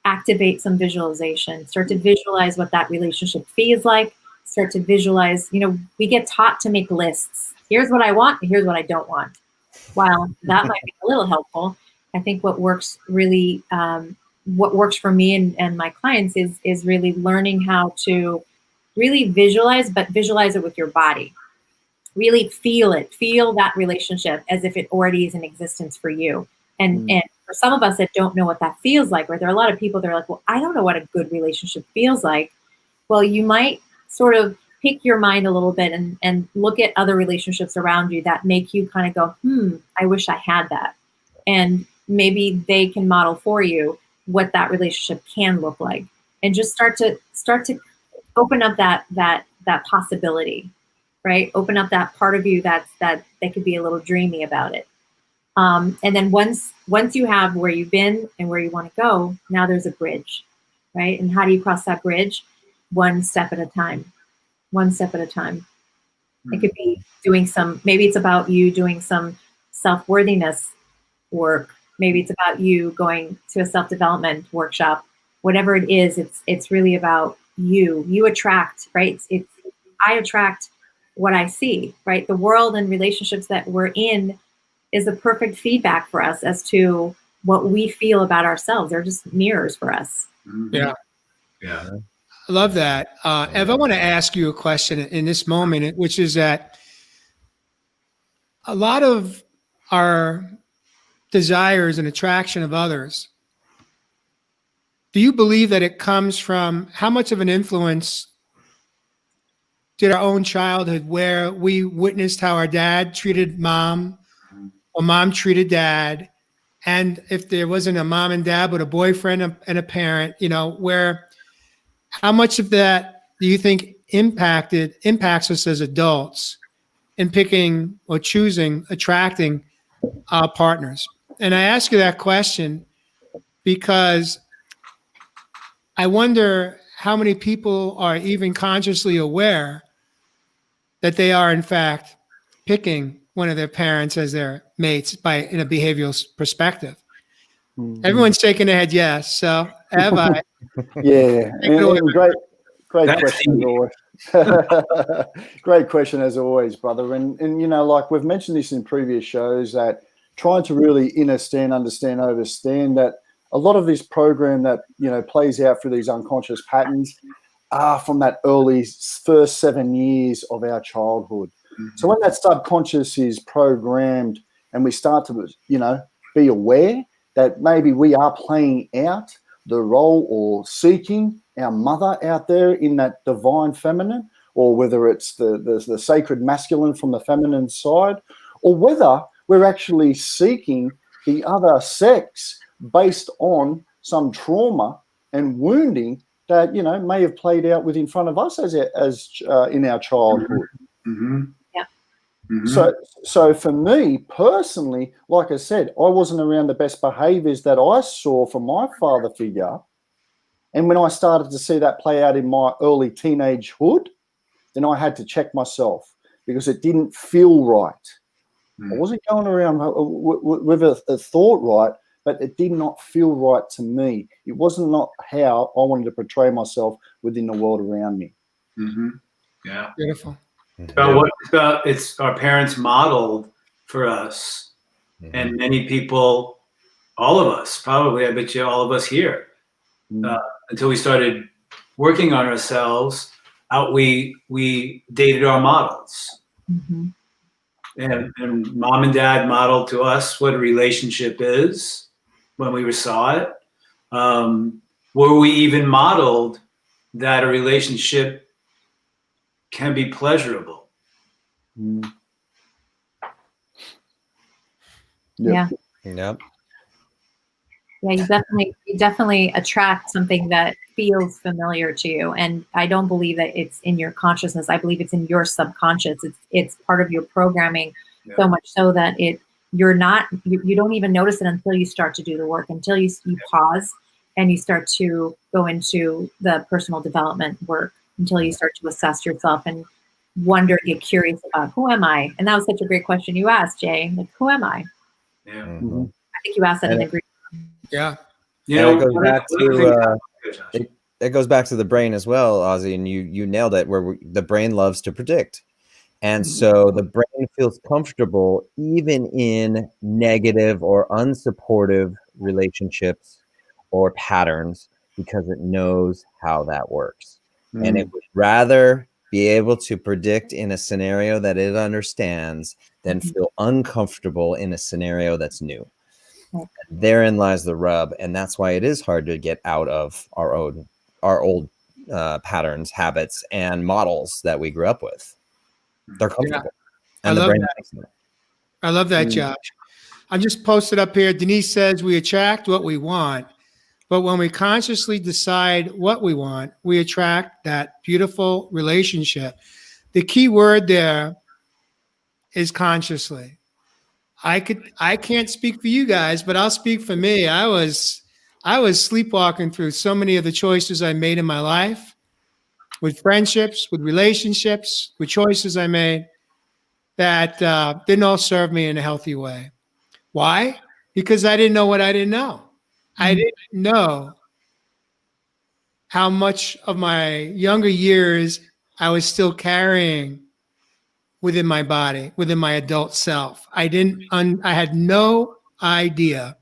activate some visualization. Start to visualize what that relationship feels like. Start to visualize, we get taught to make lists. Here's what I want, and here's what I don't want. While that might be a little helpful, I think what works really, what works for me and my clients is really learning how to really visualize, but visualize it with your body. Really feel it. Feel that relationship as if it already is in existence for you. And for some of us that don't know what that feels like, right? There are a lot of people that are like, well, I don't know what a good relationship feels like. Well, you might sort of pick your mind a little bit and look at other relationships around you that make you kind of go, I wish I had that. And maybe they can model for you what that relationship can look like. And just start to open up that possibility, right? Open up that part of you that could be a little dreamy about it. And then once you have where you've been and where you want to go, now there's a bridge, right? And how do you cross that bridge? One step at a time. One step at a time. It could be maybe it's about you doing some self-worthiness work. Maybe it's about you going to a self-development workshop. Whatever it is, it's really about you. You attract, right? I attract what I see, right? The world and relationships that we're in is a perfect feedback for us as to what we feel about ourselves. They're just mirrors for us. Yeah. Yeah. I love that. Ev, I want to ask you a question in this moment, which is that a lot of our desires and attraction of others, do you believe that it comes from how much of an influence did our own childhood where we witnessed how our dad treated mom or mom treated dad? And if there wasn't a mom and dad, but a boyfriend and a parent, where how much of that do you think impacts us as adults in picking or choosing, attracting our partners? And I ask you that question because I wonder how many people are even consciously aware that they are, in fact, picking one of their parents as their mates in a behavioral perspective. Everyone's shaking their head yes. So, Ev, yeah, and great question as always. Great question as always, brother. And like we've mentioned this in previous shows, that trying to really understand, that a lot of this program that plays out through these unconscious patterns are from that early first 7 years of our childhood. So when that subconscious is programmed and we start to be aware that maybe we are playing out the role or seeking our mother out there in that divine feminine, or whether it's the sacred masculine from the feminine side, or whether we're actually seeking the other sex based on some trauma and wounding that may have played out in front of us as in our childhood. Yeah. So for me personally, like I said, I wasn't around the best behaviors that I saw from my father figure. And when I started to see that play out in my early teenagehood, then I had to check myself because it didn't feel right. I wasn't going around with a thought right, but it did not feel right to me. It wasn't not how I wanted to portray myself within the world around me. Yeah. beautiful. It's our parents modeled for us, and many people, all of us, probably, I bet you all of us here, until we started working on ourselves, we dated our models. And mom and dad modeled to us what a relationship is when we saw it. Were we even modeled that a relationship can be pleasurable? Yeah. Yep. Yeah, you definitely attract something that feels familiar to you. And I don't believe that it's in your consciousness. I believe it's in your subconscious. It's part of your programming, so much so that you don't even notice it until you start to do the work, until you pause and you start to go into the personal development work, until you start to assess yourself and wonder, get curious about who am I? And that was such a great question you asked, Jay. Like, who am I? Yeah. I think you asked that in the group. Yeah. You And know, it goes one of back the things- to it goes back to the brain as well, Ozzy, and you nailed it. The brain loves to predict, and so the brain feels comfortable even in negative or unsupportive relationships or patterns because it knows how that works, and it would rather be able to predict in a scenario that it understands than feel uncomfortable in a scenario that's new. Therein lies the rub, and that's why it is hard to get out of our old patterns, habits, and models that we grew up with. They're comfortable, and the brain likes them. I love that, Josh. I just posted up here. Denise says we attract what we want, but when we consciously decide what we want, we attract that beautiful relationship. The key word there is consciously. I can't speak for you guys, but I'll speak for me. I was sleepwalking through so many of the choices I made in my life, with friendships, with relationships, with choices I made that didn't all serve me in a healthy way. Why? Because I didn't know what I didn't know. I didn't know how much of my younger years I was still carrying within my body, within my adult self. I had no idea.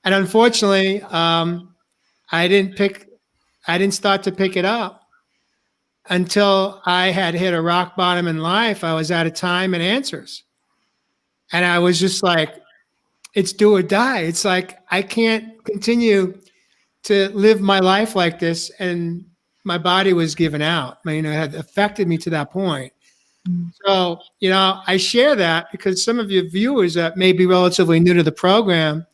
And unfortunately, I didn't start to pick it up until I had hit a rock bottom in life. I was out of time and answers. And I was just like, it's do or die. It's like, I can't continue to live my life like this. And my body was given out. It had affected me to that point. So, I share that because some of your viewers that may be relatively new to the program,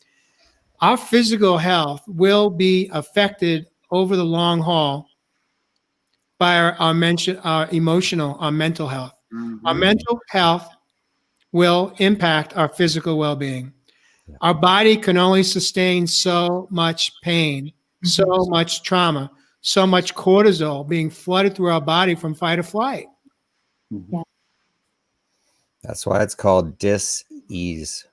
our physical health will be affected over the long haul by our emotional, our mental health. Our mental health will impact our physical well-being. Our body can only sustain so much pain, so much trauma, so much cortisol being flooded through our body from fight or flight. Yeah. That's why it's called dis-ease.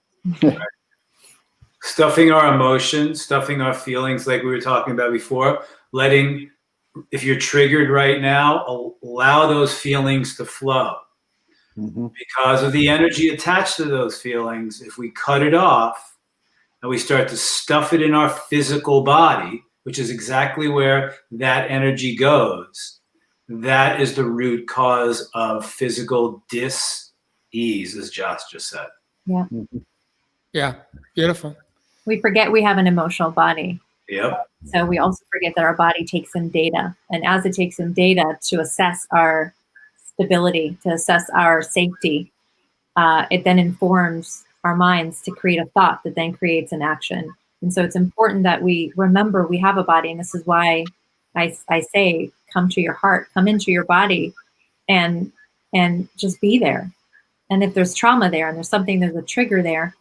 Stuffing our emotions, stuffing our feelings, like we were talking about before, if you're triggered right now, allow those feelings to flow. Because of the energy attached to those feelings, if we cut it off and we start to stuff it in our physical body, which is exactly where that energy goes, that is the root cause of physical dis-ease, as Josh just said. Yeah. Yeah, beautiful. We forget we have an emotional body. Yep. So we also forget that our body takes in data. And as it takes in data to assess our stability, to assess our safety, it then informs our minds to create a thought that then creates an action. And so it's important that we remember we have a body. And this is why I say, come to your heart, come into your body and just be there. And if there's trauma there and there's a trigger there,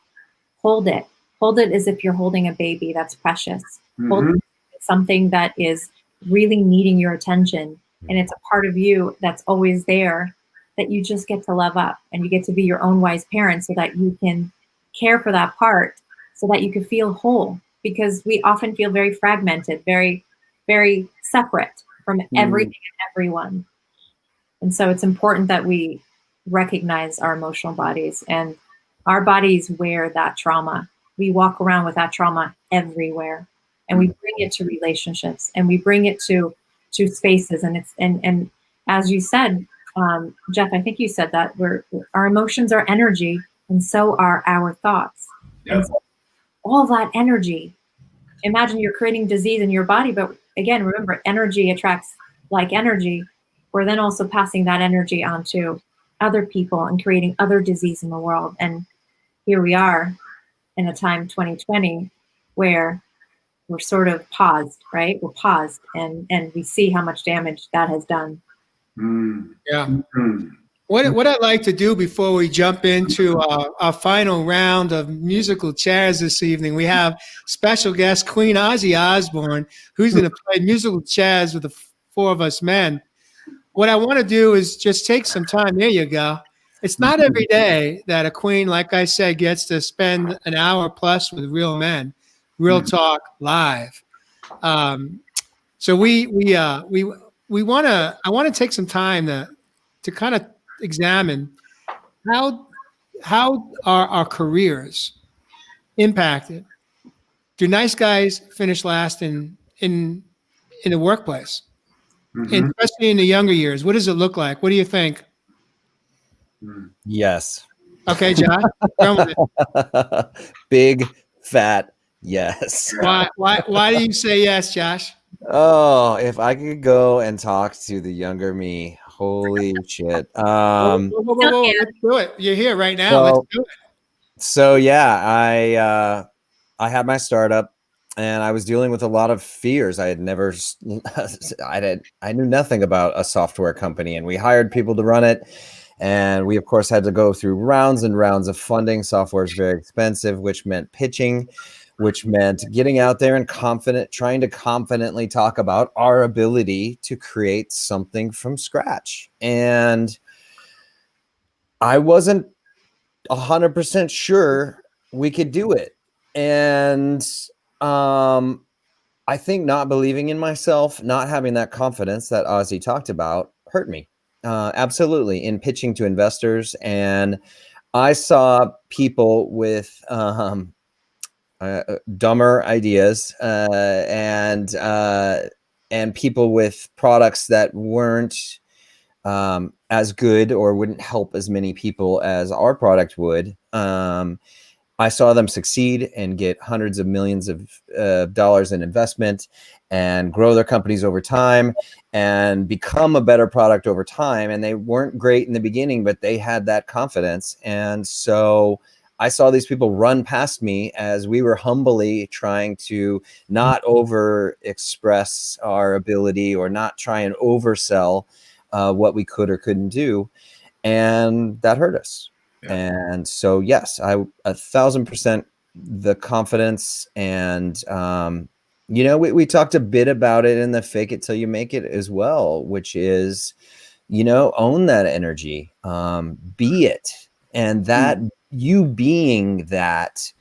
hold it. Hold it as if you're holding a baby that's precious. Hold it as something that is really needing your attention. And it's a part of you that's always there that you just get to love up, and you get to be your own wise parent so that you can care for that part so that you can feel whole, because we often feel very fragmented, very, very separate from everything and everyone. And so it's important that we recognize our emotional bodies, and our bodies wear that trauma. We walk around with that trauma everywhere, and we bring it to relationships, and we bring it to spaces. And it's, and as you said, Jeff, I think you said that our emotions are energy, and so are our thoughts. Yep. And so all that energy, imagine you're creating disease in your body, but again, remember, energy attracts like energy. We're then also passing that energy on to other people and creating other disease in the world. And here we are in a time, 2020, where we're sort of paused, right? We're paused, and we see how much damage that has done. Yeah. What I'd like to do before we jump into our final round of musical chairs this evening, we have special guest Queen Ozzie Osborne, who's going to play musical chairs with the four of us men. What I want to do is just take some time. There you go. It's not every day that a queen, like I said, gets to spend an hour plus with real men. Real Talk Live. So I want to take some time to kind of examine how are our careers impacted. Do nice guys finish last in the workplace, and especially in the younger years? What does it look like? What do you think? Yes. Okay, Josh, run with it. Big fat yes. Why do you say yes, Josh? Oh, if I could go and talk to the younger me, holy shit. Whoa, let's do it. You're here right now. So- Let's do it. So yeah, I had my startup and I was dealing with a lot of fears. I had never I knew nothing about a software company, and we hired people to run it. And we of course had to go through rounds and rounds of funding. Software is very expensive, which meant pitching, which meant getting out there and trying to confidently talk about our ability to create something from scratch. And I wasn't 100% sure we could do it. And I think not believing in myself, not having that confidence that Ozzie talked about hurt me. Absolutely, in pitching to investors. And I saw people with dumber ideas and people with products that weren't as good or wouldn't help as many people as our product would. I saw them succeed and get hundreds of millions of dollars in investment and grow their companies over time and become a better product over time. And they weren't great in the beginning, but they had that confidence. And so I saw these people run past me as we were humbly trying to not over express our ability or not try and oversell what we could or couldn't do. And that hurt us. Yeah. And so, yes, 1,000% the confidence. And, we talked a bit about it in the Fake It Till You Make It as well, which is, own that energy, be it. And that you being that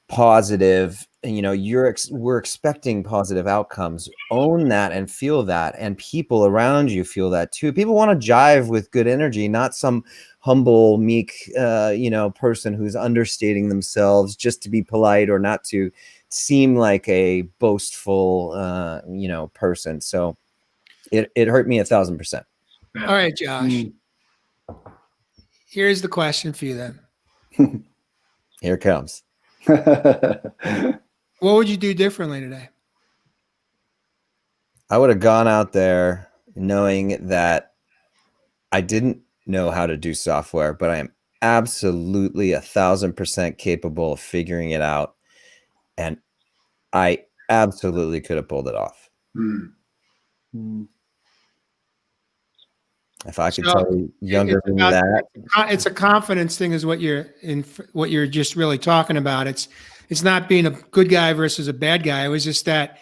positive, we're expecting positive outcomes. Own that and feel that. And people around you feel that too. People want to jive with good energy, not some humble, meek, person who's understating themselves just to be polite or not to seem like a boastful, person. So it hurt me 1,000%. All right, Josh. Here's the question for you then. Here it comes. What would you do differently today? I would have gone out there knowing that I didn't know how to do software, but I am absolutely 1,000% capable of figuring it out. And I absolutely could have pulled it off. If I could tell younger me that. It's a confidence thing is what you're just really talking about. It's not being a good guy versus a bad guy. It was just that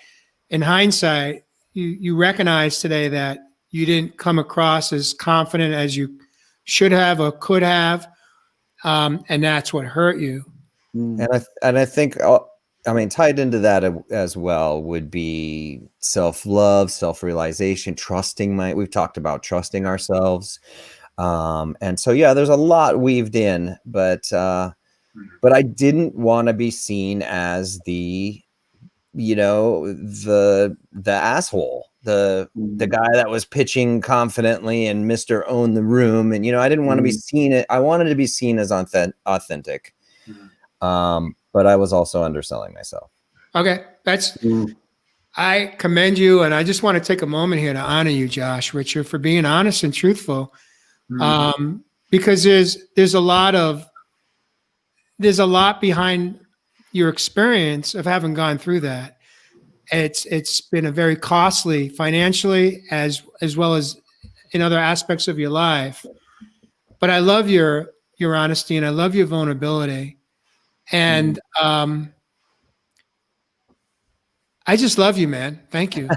in hindsight, you recognize today that you didn't come across as confident as you should have or could have. And that's what hurt you. And I think, tied into that as well would be self-love, self-realization, we've talked about trusting ourselves. And so, yeah, there's a lot weaved in, but I didn't want to be seen as the asshole, the guy that was pitching confidently and Mr. Own the Room. And, I didn't want to be seen. I wanted to be seen as authentic. But I was also underselling myself. Okay. I commend you. And I just want to take a moment here to honor you, Josh Richard, for being honest and truthful. Because there's a lot behind your experience of having gone through that. It's been a very costly financially as well as in other aspects of your life. But I love your honesty and I love your vulnerability. And I just love you, man. Thank you.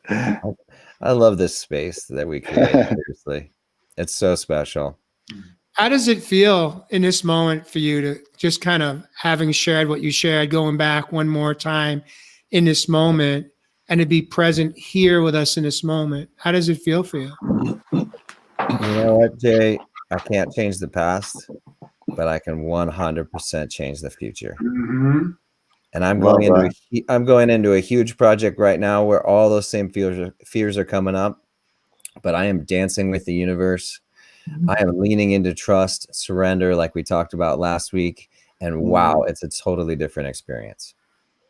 I love this space that we create. Seriously, it's so special. How does it feel in this moment for you to just kind of having shared what you shared, going back one more time in this moment and to be present here with us in this moment? How does it feel for you? You know what, Jay? I can't change the past, but I can 100% change the future. Mm-hmm. And I'm Love going into a huge project right now where all those same fears are coming up, but I am dancing with the universe. I am leaning into trust, surrender, like we talked about last week. And wow, it's a totally different experience.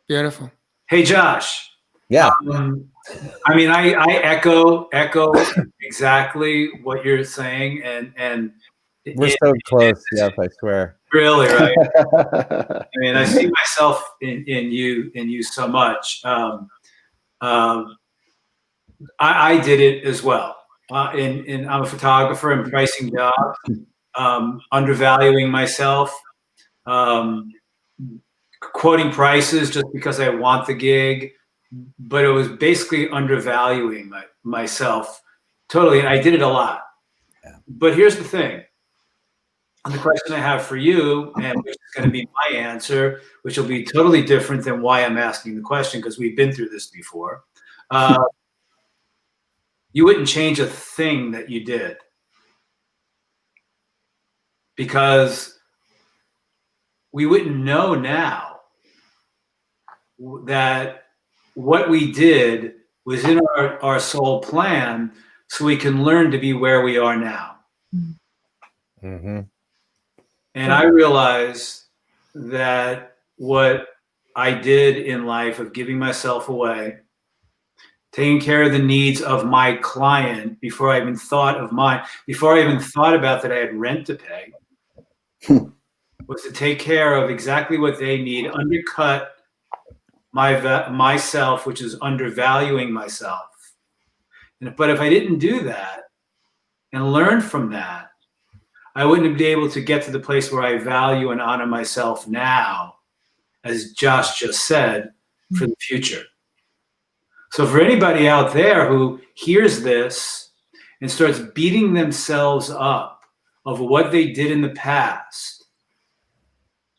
Beautiful. Hey, Josh. Yeah. I mean, I echo exactly what you're saying, and We're so close, Jeff, I swear. really, right? I mean, I see myself in you so much. I did it as well. I'm a photographer and pricing jobs, undervaluing myself, quoting prices just because I want the gig, but it was basically undervaluing myself totally, and I did it a lot. Yeah. But here's the thing. And the question I have for you, and which is going to be my answer, which will be totally different than why I'm asking the question, because we've been through this before. You wouldn't change a thing that you did, because we wouldn't know now that what we did was in our soul plan, so we can learn to be where we are now. Mm-hmm. And I realized that what I did in life of giving myself away, taking care of the needs of my client before I even thought of mine, before I even thought about that I had rent to pay, was to take care of exactly what they need, undercut myself, which is undervaluing myself. But if I didn't do that and learn from that, I wouldn't be able to get to the place where I value and honor myself now, as Josh just said, for the future. So for anybody out there who hears this and starts beating themselves up of what they did in the past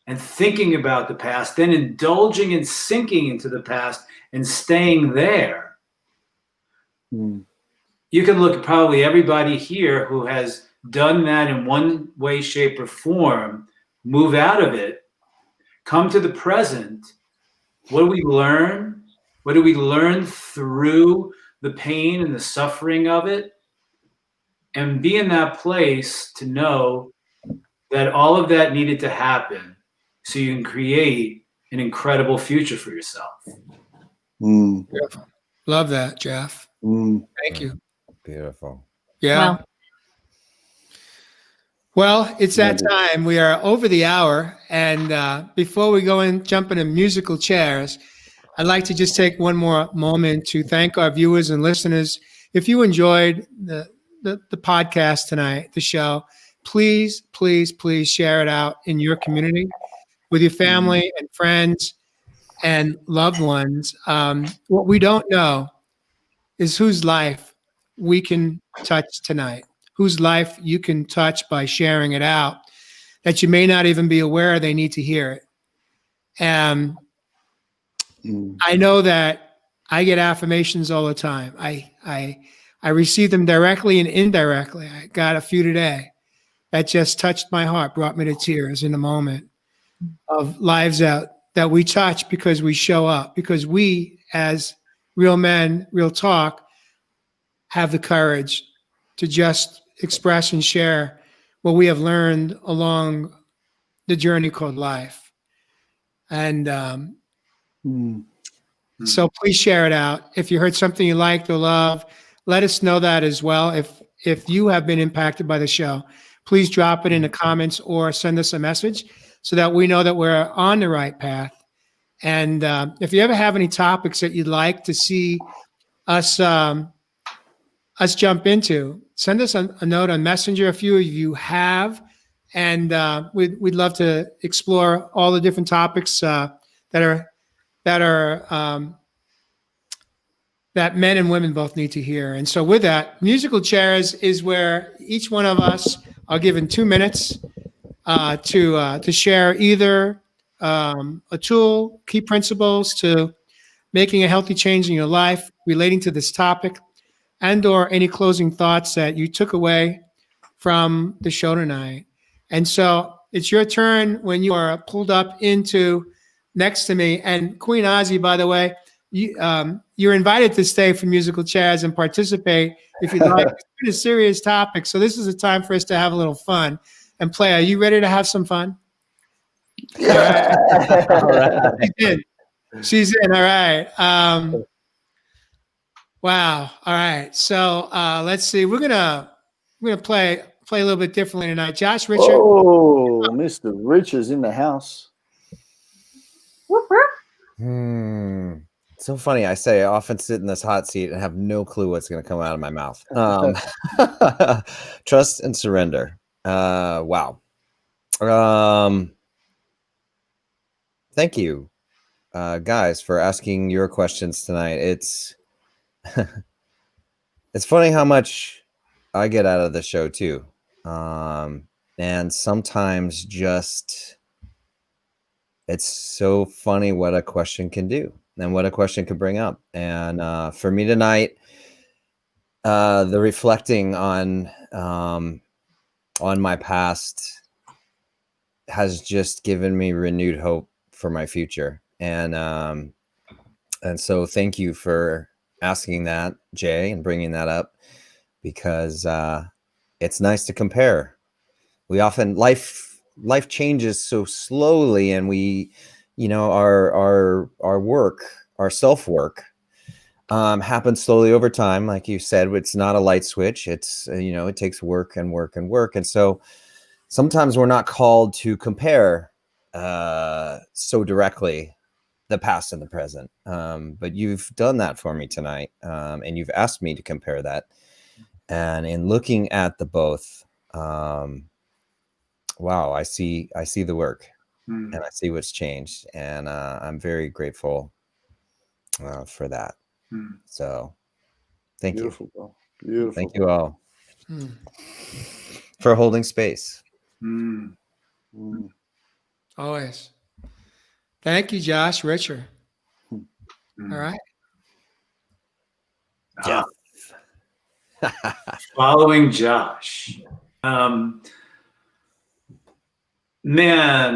and thinking about the past, then indulging and sinking into the past and staying there, you can look at probably everybody here who has done that in one way, shape, or form, move out of it, come to the present. What do we learn? What do we learn through the pain and the suffering of it? And be in that place to know that all of that needed to happen so you can create an incredible future for yourself. Beautiful. Love that, Jeff. Thank you. Beautiful. Yeah. Well, it's that time. We are over the hour. And before we go and jump into musical chairs, I'd like to just take one more moment to thank our viewers and listeners. If you enjoyed the podcast tonight, the show, please, please, please share it out in your community with your family and friends and loved ones. What we don't know is whose life we can touch tonight, whose life you can touch by sharing it out, that you may not even be aware they need to hear it. And I know that I get affirmations all the time. I receive them directly and indirectly. I got a few today that just touched my heart, brought me to tears in a moment of lives that we touch because we show up, because we, as real men, real talk, have the courage to just express and share what we have learned along the journey called life. And so please share it out. If you heard something you liked or love, let us know that as well. If you have been impacted by the show, please drop it in the comments or send us a message so that we know that we're on the right path. And if you ever have any topics that you'd like to see us jump into, send us a note on Messenger. A few of you have, and we'd love to explore all the different topics that men and women both need to hear. And so with that, musical chairs is where each one of us I'll give in 2 minutes to share either a tool, key principles to making a healthy change in your life relating to this topic, and or any closing thoughts that you took away from the show tonight. And so it's your turn when you are pulled up into next to me. And Queen Ozzie, by the way, you're invited to stay for musical chairs and participate if you'd like. It's been a serious topic, so this is a time for us to have a little fun and play. Are you ready to have some fun? Yeah. All right. She's in. All right. Wow. All right. So let's see. We're gonna play a little bit differently tonight. Josh, Richard. Oh, Mr. Rich is in the house. Whoop, whoop. So funny. I say I often sit in this hot seat and have no clue what's going to come out of my mouth. Trust and surrender. Wow. Thank you, guys, for asking your questions tonight. It's it's funny how much I get out of the show too, and sometimes just it's so funny what a question can do and what a question could bring up. And for me tonight, the reflecting on my past has just given me renewed hope for my future. And so thank you for asking that, Jay, and bringing that up, because it's nice to compare. We often life changes so slowly, and we, our work, our self-work happens slowly over time. Like you said, it's not a light switch. It's, it takes work and work and work. And so sometimes we're not called to compare so directly the past and the present. But you've done that for me tonight. And you've asked me to compare that. And in looking at the both, wow, I see the work and I see what's changed. And I'm very grateful for that. So thank Beautiful, you. bro. Beautiful. Thank you all for holding space. Always. Thank you, Josh. Richard. All right. Jeff. Following Josh. Man,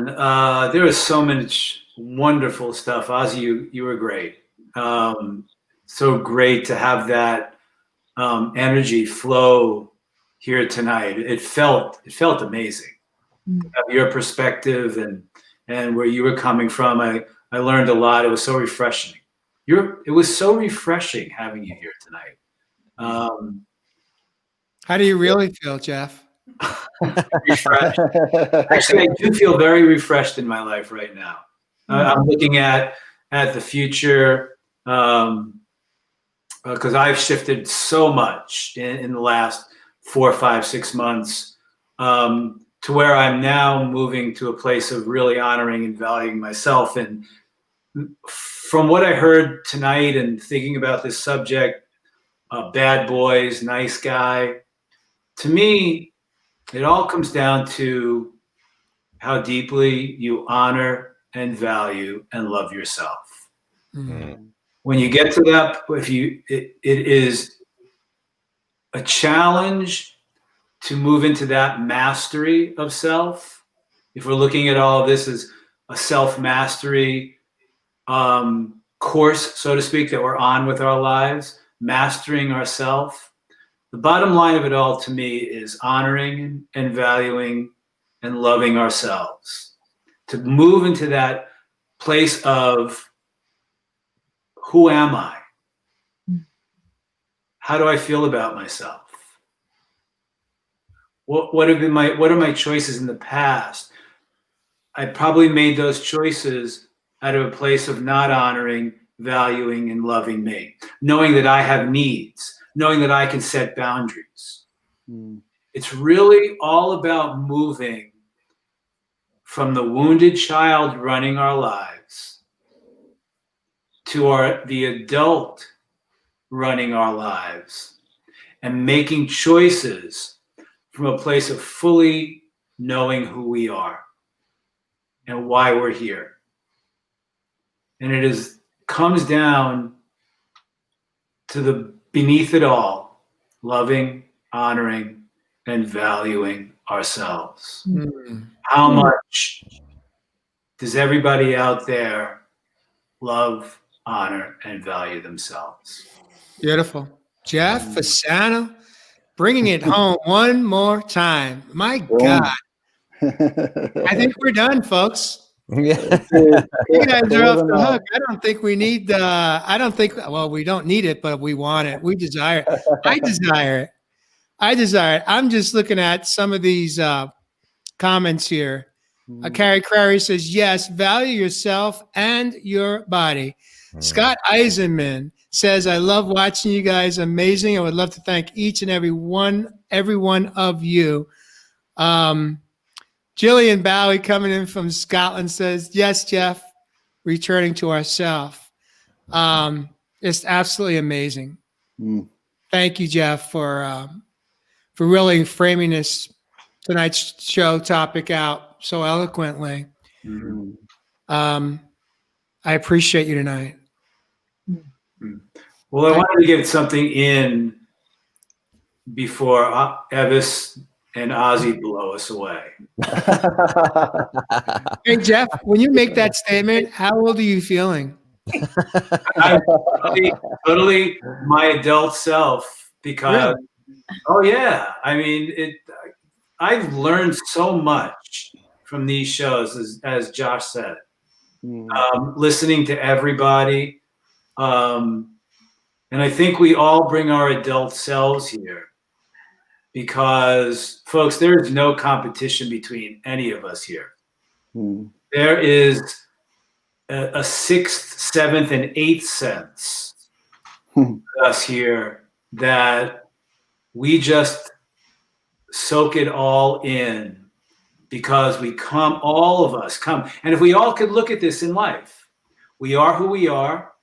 there was so much wonderful stuff. Ozzie, you were great. So great to have that energy flow here tonight. It felt amazing. Your perspective and where you were coming from. I learned a lot. It was so refreshing. It was so refreshing having you here tonight. How do you really feel, Jeff? Refreshed. Actually, I do feel very refreshed in my life right now. I'm looking at the future because I've shifted so much in the last 4, 5, 6 months to where I'm now moving to a place of really honoring and valuing myself. And from what I heard tonight and thinking about this subject, bad boys, nice guy, to me, it all comes down to how deeply you honor and value and love yourself. When you get to that, it is a challenge to move into that mastery of self. If we're looking at all of this as a self-mastery course, so to speak, that we're on with our lives, mastering ourself, the bottom line of it all to me is honoring and valuing and loving ourselves. To move into that place of who am I? How do I feel about myself? What are my choices in the past? I probably made those choices out of a place of not honoring, valuing, and loving me, knowing that I have needs, knowing that I can set boundaries. It's really all about moving from the wounded child running our lives to the adult running our lives and making choices from a place of fully knowing who we are and why we're here. And it comes down to the beneath it all, loving, honoring, and valuing ourselves. How much does everybody out there love, honor, and value themselves? Beautiful. Jeff Fasano, bringing it home one more time. My God. I think we're done, folks. Yeah. You guys are off the hook. I don't think we need, well, we don't need it, but we want it. We desire it. I desire it. I'm just looking at some of these comments here. Carrie Crary says, yes, value yourself and your body. Scott Eisenman says, I love watching you guys. Amazing. I would love to thank each and every one of you. Jillian Bowie coming in from Scotland says, yes, Jeff, returning to ourself. It's absolutely amazing. Thank you, Jeff, for really framing tonight's show topic out so eloquently. I appreciate you tonight. Well, I wanted to get something in before Evis and Ozzie blow us away. Hey, Jeff, when you make that statement, how old are you feeling? I'm totally my adult self because, oh yeah, I mean, I've learned so much from these shows, as Josh said. Listening to everybody, and I think we all bring our adult selves here. Because, folks, there is no competition between any of us here. There is a sixth, seventh, and eighth sense of us here that we just soak it all in because all of us come. And if we all could look at this in life, we are who we are.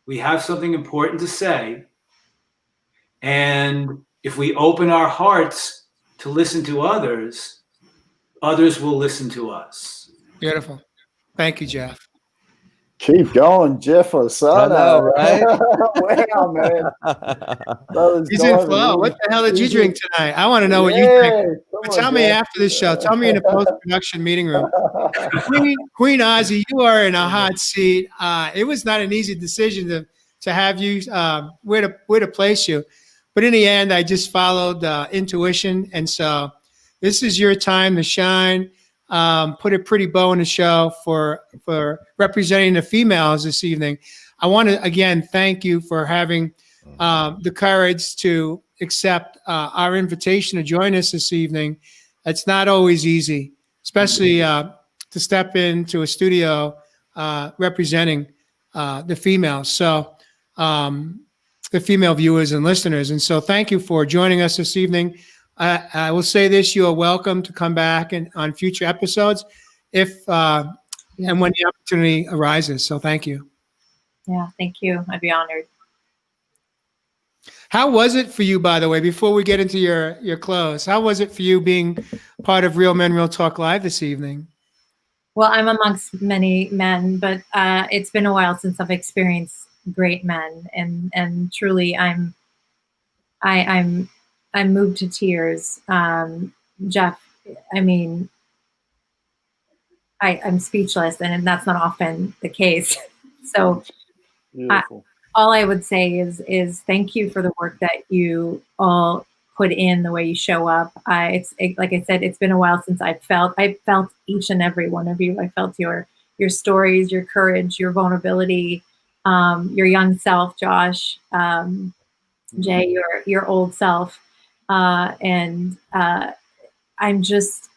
We have something important to say. And if we open our hearts to listen to others, others will listen to us. Beautiful. Thank you, Jeff. Keep going, Jeff Fasano. I know, right? Wow, man. He's in flow. What the hell did you drink tonight? I want to know what you drink. But tell me after this show. Tell me in the post-production meeting room. Queen Ozzie, you are in a hot seat. It was not an easy decision to have you where to place you. But in the end, I just followed intuition. And so this is your time to shine. Put a pretty bow in the show for representing the females this evening. I want to, again, thank you for having the courage to accept our invitation to join us this evening. It's not always easy, especially to step into a studio representing the females. So the female viewers and listeners. And so thank you for joining us this evening. I will say this, you are welcome to come back on future episodes if and when the opportunity arises. So thank you. Yeah, thank you. I'd be honored. How was it for you, by the way, before we get into your close, how was it for you being part of Real Men, Real Talk Live this evening? Well, I'm amongst many men, but it's been a while since I've experienced great men, and truly I'm moved to tears. Jeff, I mean, I'm speechless, and that's not often the case. So all I would say is thank you for the work that you all put in, the way you show up. Like I said, it's been a while since I felt each and every one of you. I felt your stories, your courage, your vulnerability, your young self, Josh, Jay, your old self. And I'm just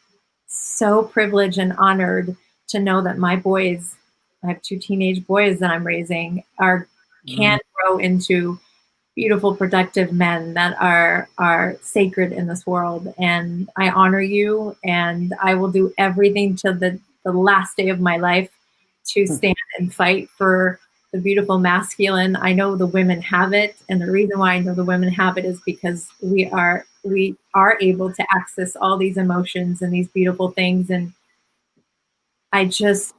so privileged and honored to know that my boys, I have 2 teenage boys that I'm raising, can grow into beautiful, productive men that are sacred in this world. And I honor you, and I will do everything till the last day of my life to stand and fight for the beautiful masculine. I know the women have it, and the reason why I know the women have it is because we are we are able to access all these emotions and these beautiful things. And I'm just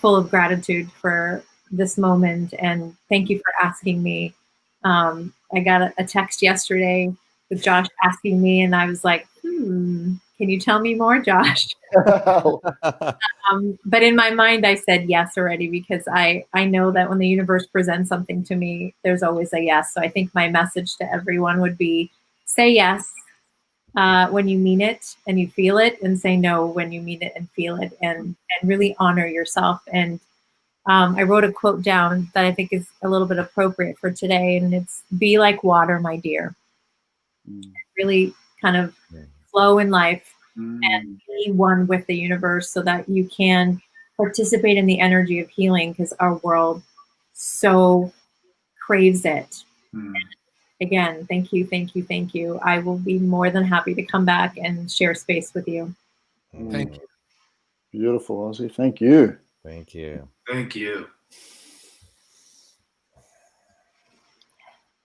full of gratitude for this moment. And thank you for asking me. I got a text yesterday with Josh asking me, and I was like, can you tell me more, Josh? But in my mind, I said yes already, because I know that when the universe presents something to me, there's always a yes. So I think my message to everyone would be, say yes when you mean it and you feel it, and say no when you mean it and feel it, and really honor yourself. And I wrote a quote down that I think is a little bit appropriate for today, and it's, be like water, my dear. Really kind of flow in life and be one with the universe, so that you can participate in the energy of healing, because our world so craves it. Again, thank you, thank you, thank you. I will be more than happy to come back and share space with you. Thank you. Beautiful, Ozzie. Thank you. Thank you. Thank you.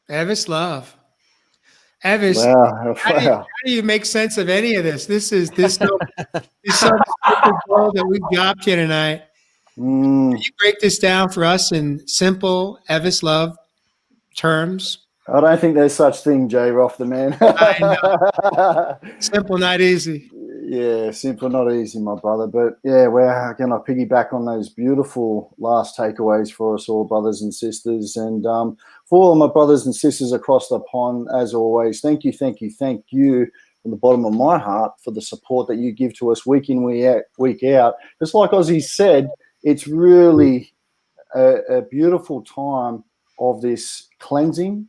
Evis love. Evis, Wow. how do you make sense of any of this? This goal that we've got here tonight. Can you break this down for us in simple Evis love terms? I don't think there's such thing, Jay Roth, the man. I know. Simple, not easy. Yeah, simple, not easy, my brother. But yeah, how can I piggyback on those beautiful last takeaways for us all, brothers and sisters? And for all my brothers and sisters across the pond, as always, thank you from the bottom of my heart for the support that you give to us week in, week out. Just like Ozzie said, it's really a beautiful time of this cleansing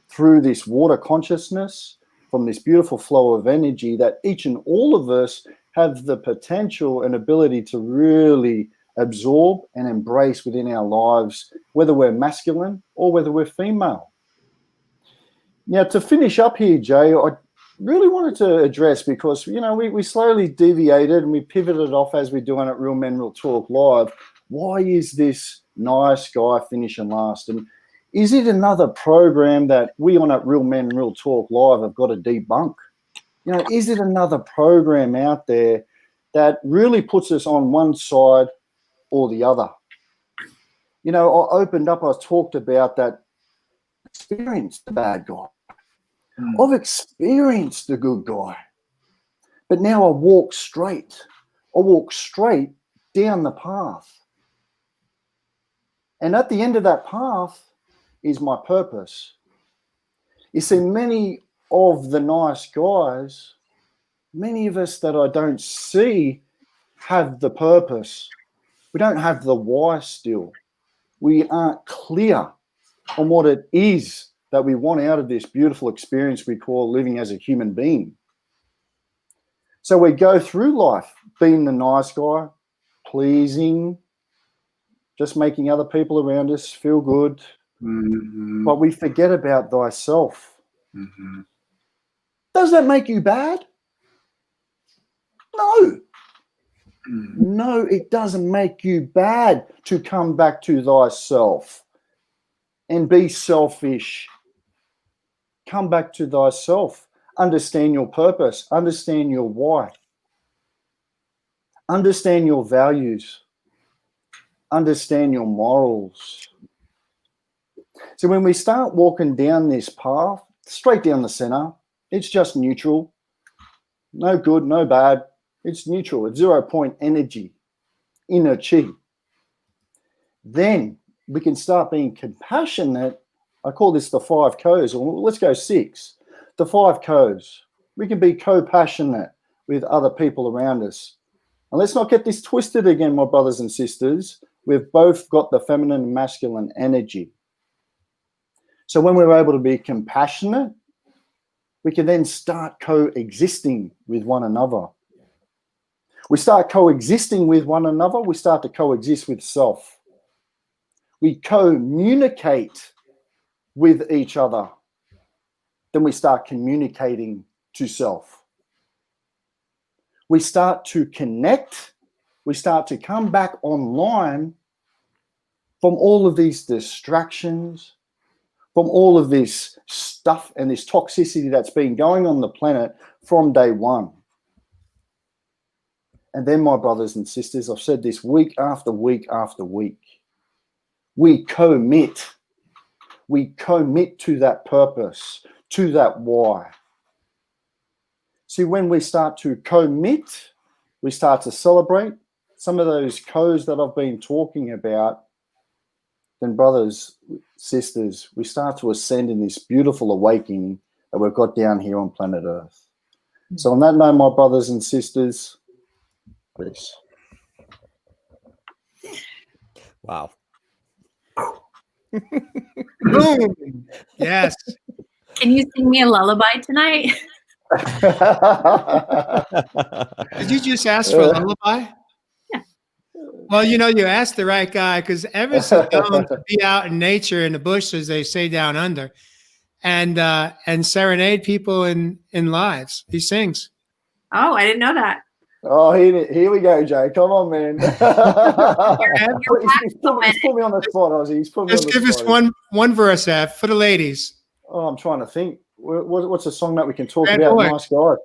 through this water consciousness, from this beautiful flow of energy that each and all of us have the potential and ability to really absorb and embrace within our lives, whether we're masculine or whether we're female. Now, to finish up here, Jay, I really wanted to address, because, we slowly deviated and we pivoted off as we're doing at Real Men Real Talk Live. Why is this nice guy finishing last? And is it another program that we on at Real Men Real Talk Live have got to debunk? Is it another program out there that really puts us on one side or the other? I opened up, I talked about that. Experienced the bad guy. I've experienced the good guy. But now I walk straight. I walk straight down the path. And at the end of that path is my purpose. You see, many of the nice guys, many of us that I don't see, have the purpose. We don't have the why still. We aren't clear on what it is that we want out of this beautiful experience we call living as a human being. So we go through life being the nice guy, pleasing, just making other people around us feel good. But we forget about thyself. Does that make you bad? No. No, it doesn't make you bad to come back to thyself and be selfish. Come back to thyself. Understand your purpose. Understand your why. Understand your values. Understand your morals. So when we start walking down this path, straight down the center, it's just neutral. No good, no bad. It's neutral. It's 0 point energy, inner chi. Then we can start being compassionate. I call this the 5 co's, or let's go 6. The 5 co's. We can be co-passionate with other people around us. And let's not get this twisted again, my brothers and sisters. We've both got the feminine and masculine energy. So when we're able to be compassionate, we can then start coexisting with one another. We start coexisting with one another, we start to coexist with self. We communicate with each other. Then we start communicating to self. We start to connect. We start to come back online from all of these distractions, from all of this stuff and this toxicity that's been going on the planet from day one. And then, my brothers and sisters, I've said this week after week after week, we commit. We commit to that purpose, to that why. See, when we start to commit, we start to celebrate some of those codes that I've been talking about. Then, brothers, sisters, we start to ascend in this beautiful awakening that we've got down here on planet Earth. So on that note, my brothers and sisters, peace. Wow. Boom. Yes. Can you sing me a lullaby tonight? Did you just ask for a lullaby? Yeah. Well, you asked the right guy, because Everest is known to be out in nature in the bush, as they say down under, and serenade people in lives. He sings. Oh, I didn't know that. Oh, here we go, Jay. Come on, man. He's put me on the spot, Ozzy. He's put me Just on the give us spot. one verse, F, for the ladies. Oh, I'm trying to think. What's a song that we can talk Bad about? boy. Nice guy.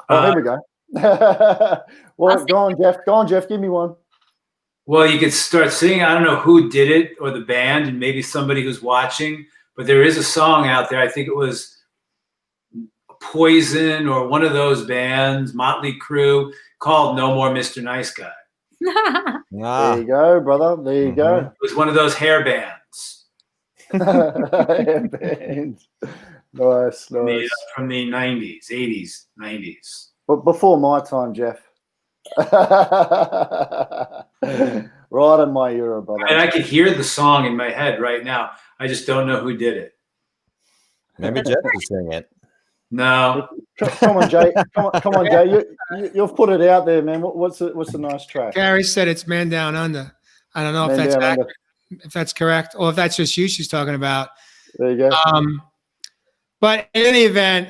Oh, here we go. Well, go on, Jeff. Go on, Jeff. Give me one. Well, you could start singing. I don't know who did it or the band, and maybe somebody who's watching, but there is a song out there. I think it was Poison or one of those bands, Motley Crue, called No More Mr. Nice Guy. There you go, brother. There you go. It was one of those hair bands. Nice. From the 90s, 80s, 90s. But before my time, Jeff. Right in my era, brother. And I could hear the song in my head right now. I just don't know who did it. Maybe Jeff will sing it. No. Come on, Jay. Come on, Jay. You've put it out there, man. What's a nice track? Gary said it's Man Down Under. I don't know if that's correct, or if that's just you she's talking about. There you go. But in any event,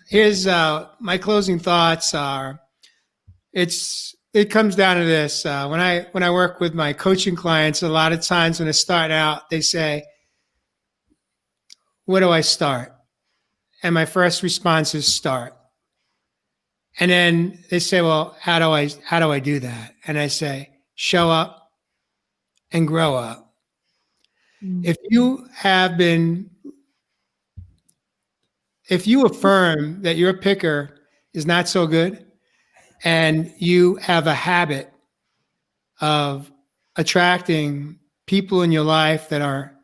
here's my closing thoughts are, it comes down to this. When I work with my coaching clients, a lot of times when they start out, they say, where do I start? And my first response is start. And then they say, well, how do I do that? And I say, show up and grow up. If you affirm that your picker is not so good, and you have a habit of attracting people in your life that are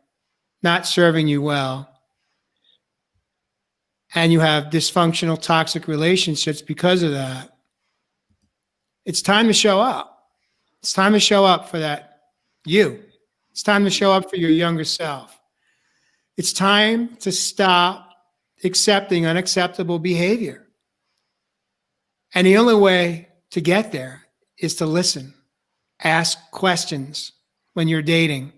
not serving you well, and you have dysfunctional, toxic relationships because of that, it's time to show up. It's time to show up for that you. It's time to show up for your younger self. It's time to stop accepting unacceptable behavior. And the only way to get there is to listen, ask questions when you're dating,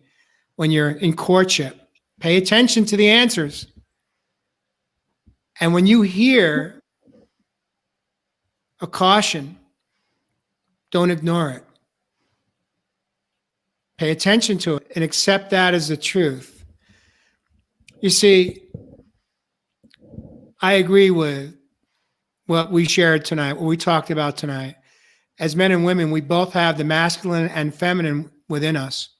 when you're in courtship. Pay attention to the answers. And when you hear a caution, don't ignore it. Pay attention to it and accept that as the truth. You see, I agree with what we shared tonight, what we talked about tonight. As men and women, we both have the masculine and feminine within us.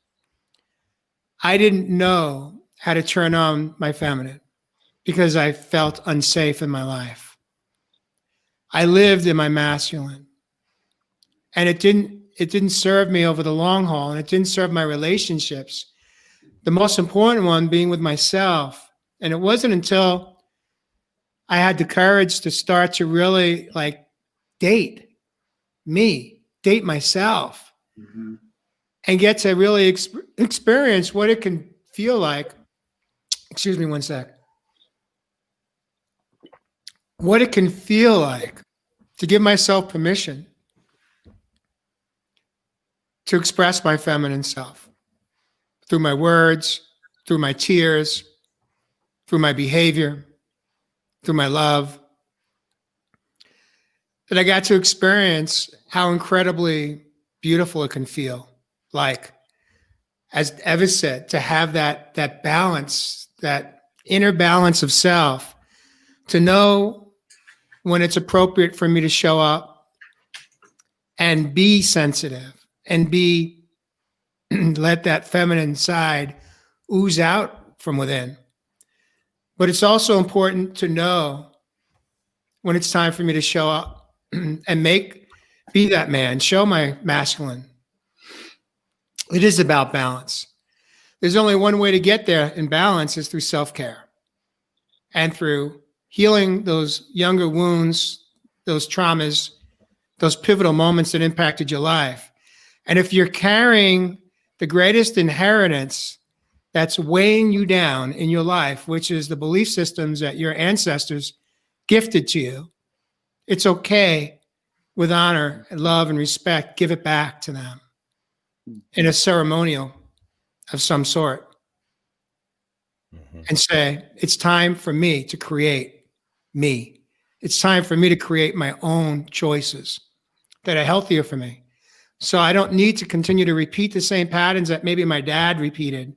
I didn't know how to turn on my feminine because I felt unsafe in my life. I lived in my masculine, and it didn't serve me over the long haul, and it didn't serve my relationships. The most important one being with myself. And it wasn't until I had the courage to start to really date myself, and get to really experience what it can feel like. Excuse me one sec. What it can feel like to give myself permission to express my feminine self through my words, through my tears, through my behavior, through my love. That I got to experience how incredibly beautiful it can feel like. as Eva said, to have that balance, that inner balance of self, to know when it's appropriate for me to show up and be sensitive and be let that feminine side ooze out from within. But it's also important to know when it's time for me to show up and be that man, show my masculine. It is about balance. There's only one way to get there in balance is through self-care and through healing those younger wounds, those traumas, those pivotal moments that impacted your life. And if you're carrying the greatest inheritance that's weighing you down in your life, which is the belief systems that your ancestors gifted to you, it's okay, with honor and love and respect, give it back to them in a ceremonial of some sort. And say, it's time for me to create me. It's time for me to create my own choices that are healthier for me. So I don't need to continue to repeat the same patterns that maybe my dad repeated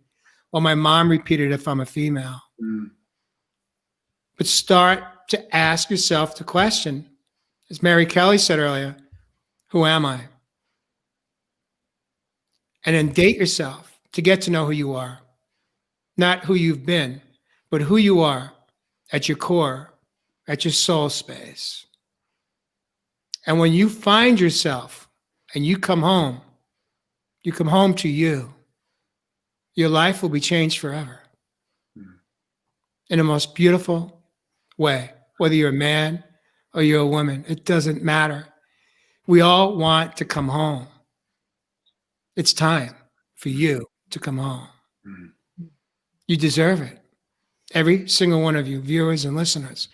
or my mom repeated if I'm a female. But start to ask yourself the question, as Mary Kelly said earlier, who am I? And then date yourself to get to know who you are. Not who you've been, but who you are at your core, at your soul space. And when you find yourself and you come home to you, your life will be changed forever in the most beautiful way. Whether you're a man or you're a woman, it doesn't matter. We all want to come home. It's time for you to come home. You deserve it. Every single one of you, viewers and listeners.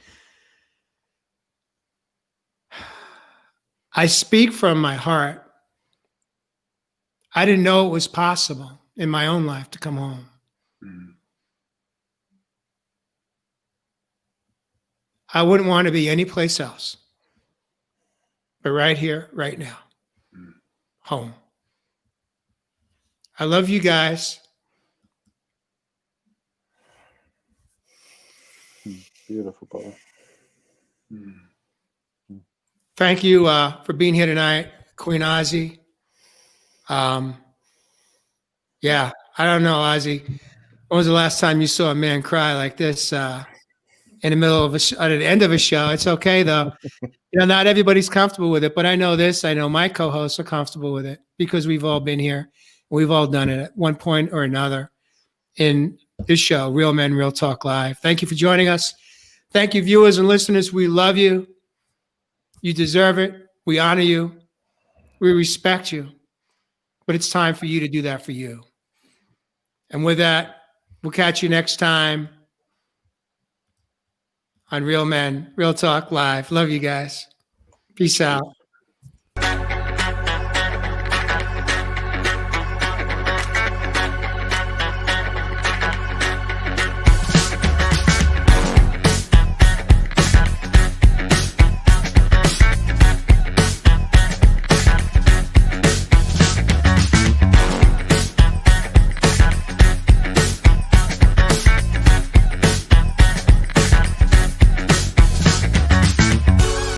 I speak from my heart. I didn't know it was possible in my own life to come home. I wouldn't want to be anyplace else, but right here, right now, home. I love you guys. Beautiful, brother. Thank you for being here tonight, Queen Ozzie. Yeah, I don't know, Ozzie. When was the last time you saw a man cry like this in the middle of at the end of a show? It's okay, though. Not everybody's comfortable with it, but I know this. I know my co-hosts are comfortable with it because we've all been here. We've all done it at one point or another in this show, Real Men, Real Talk Live. Thank you for joining us. Thank you, viewers and listeners. We love you. You deserve it. We honor you. We respect you. But it's time for you to do that for you. And with that, we'll catch you next time on Real Men, Real Talk Live. Love you guys. Peace out.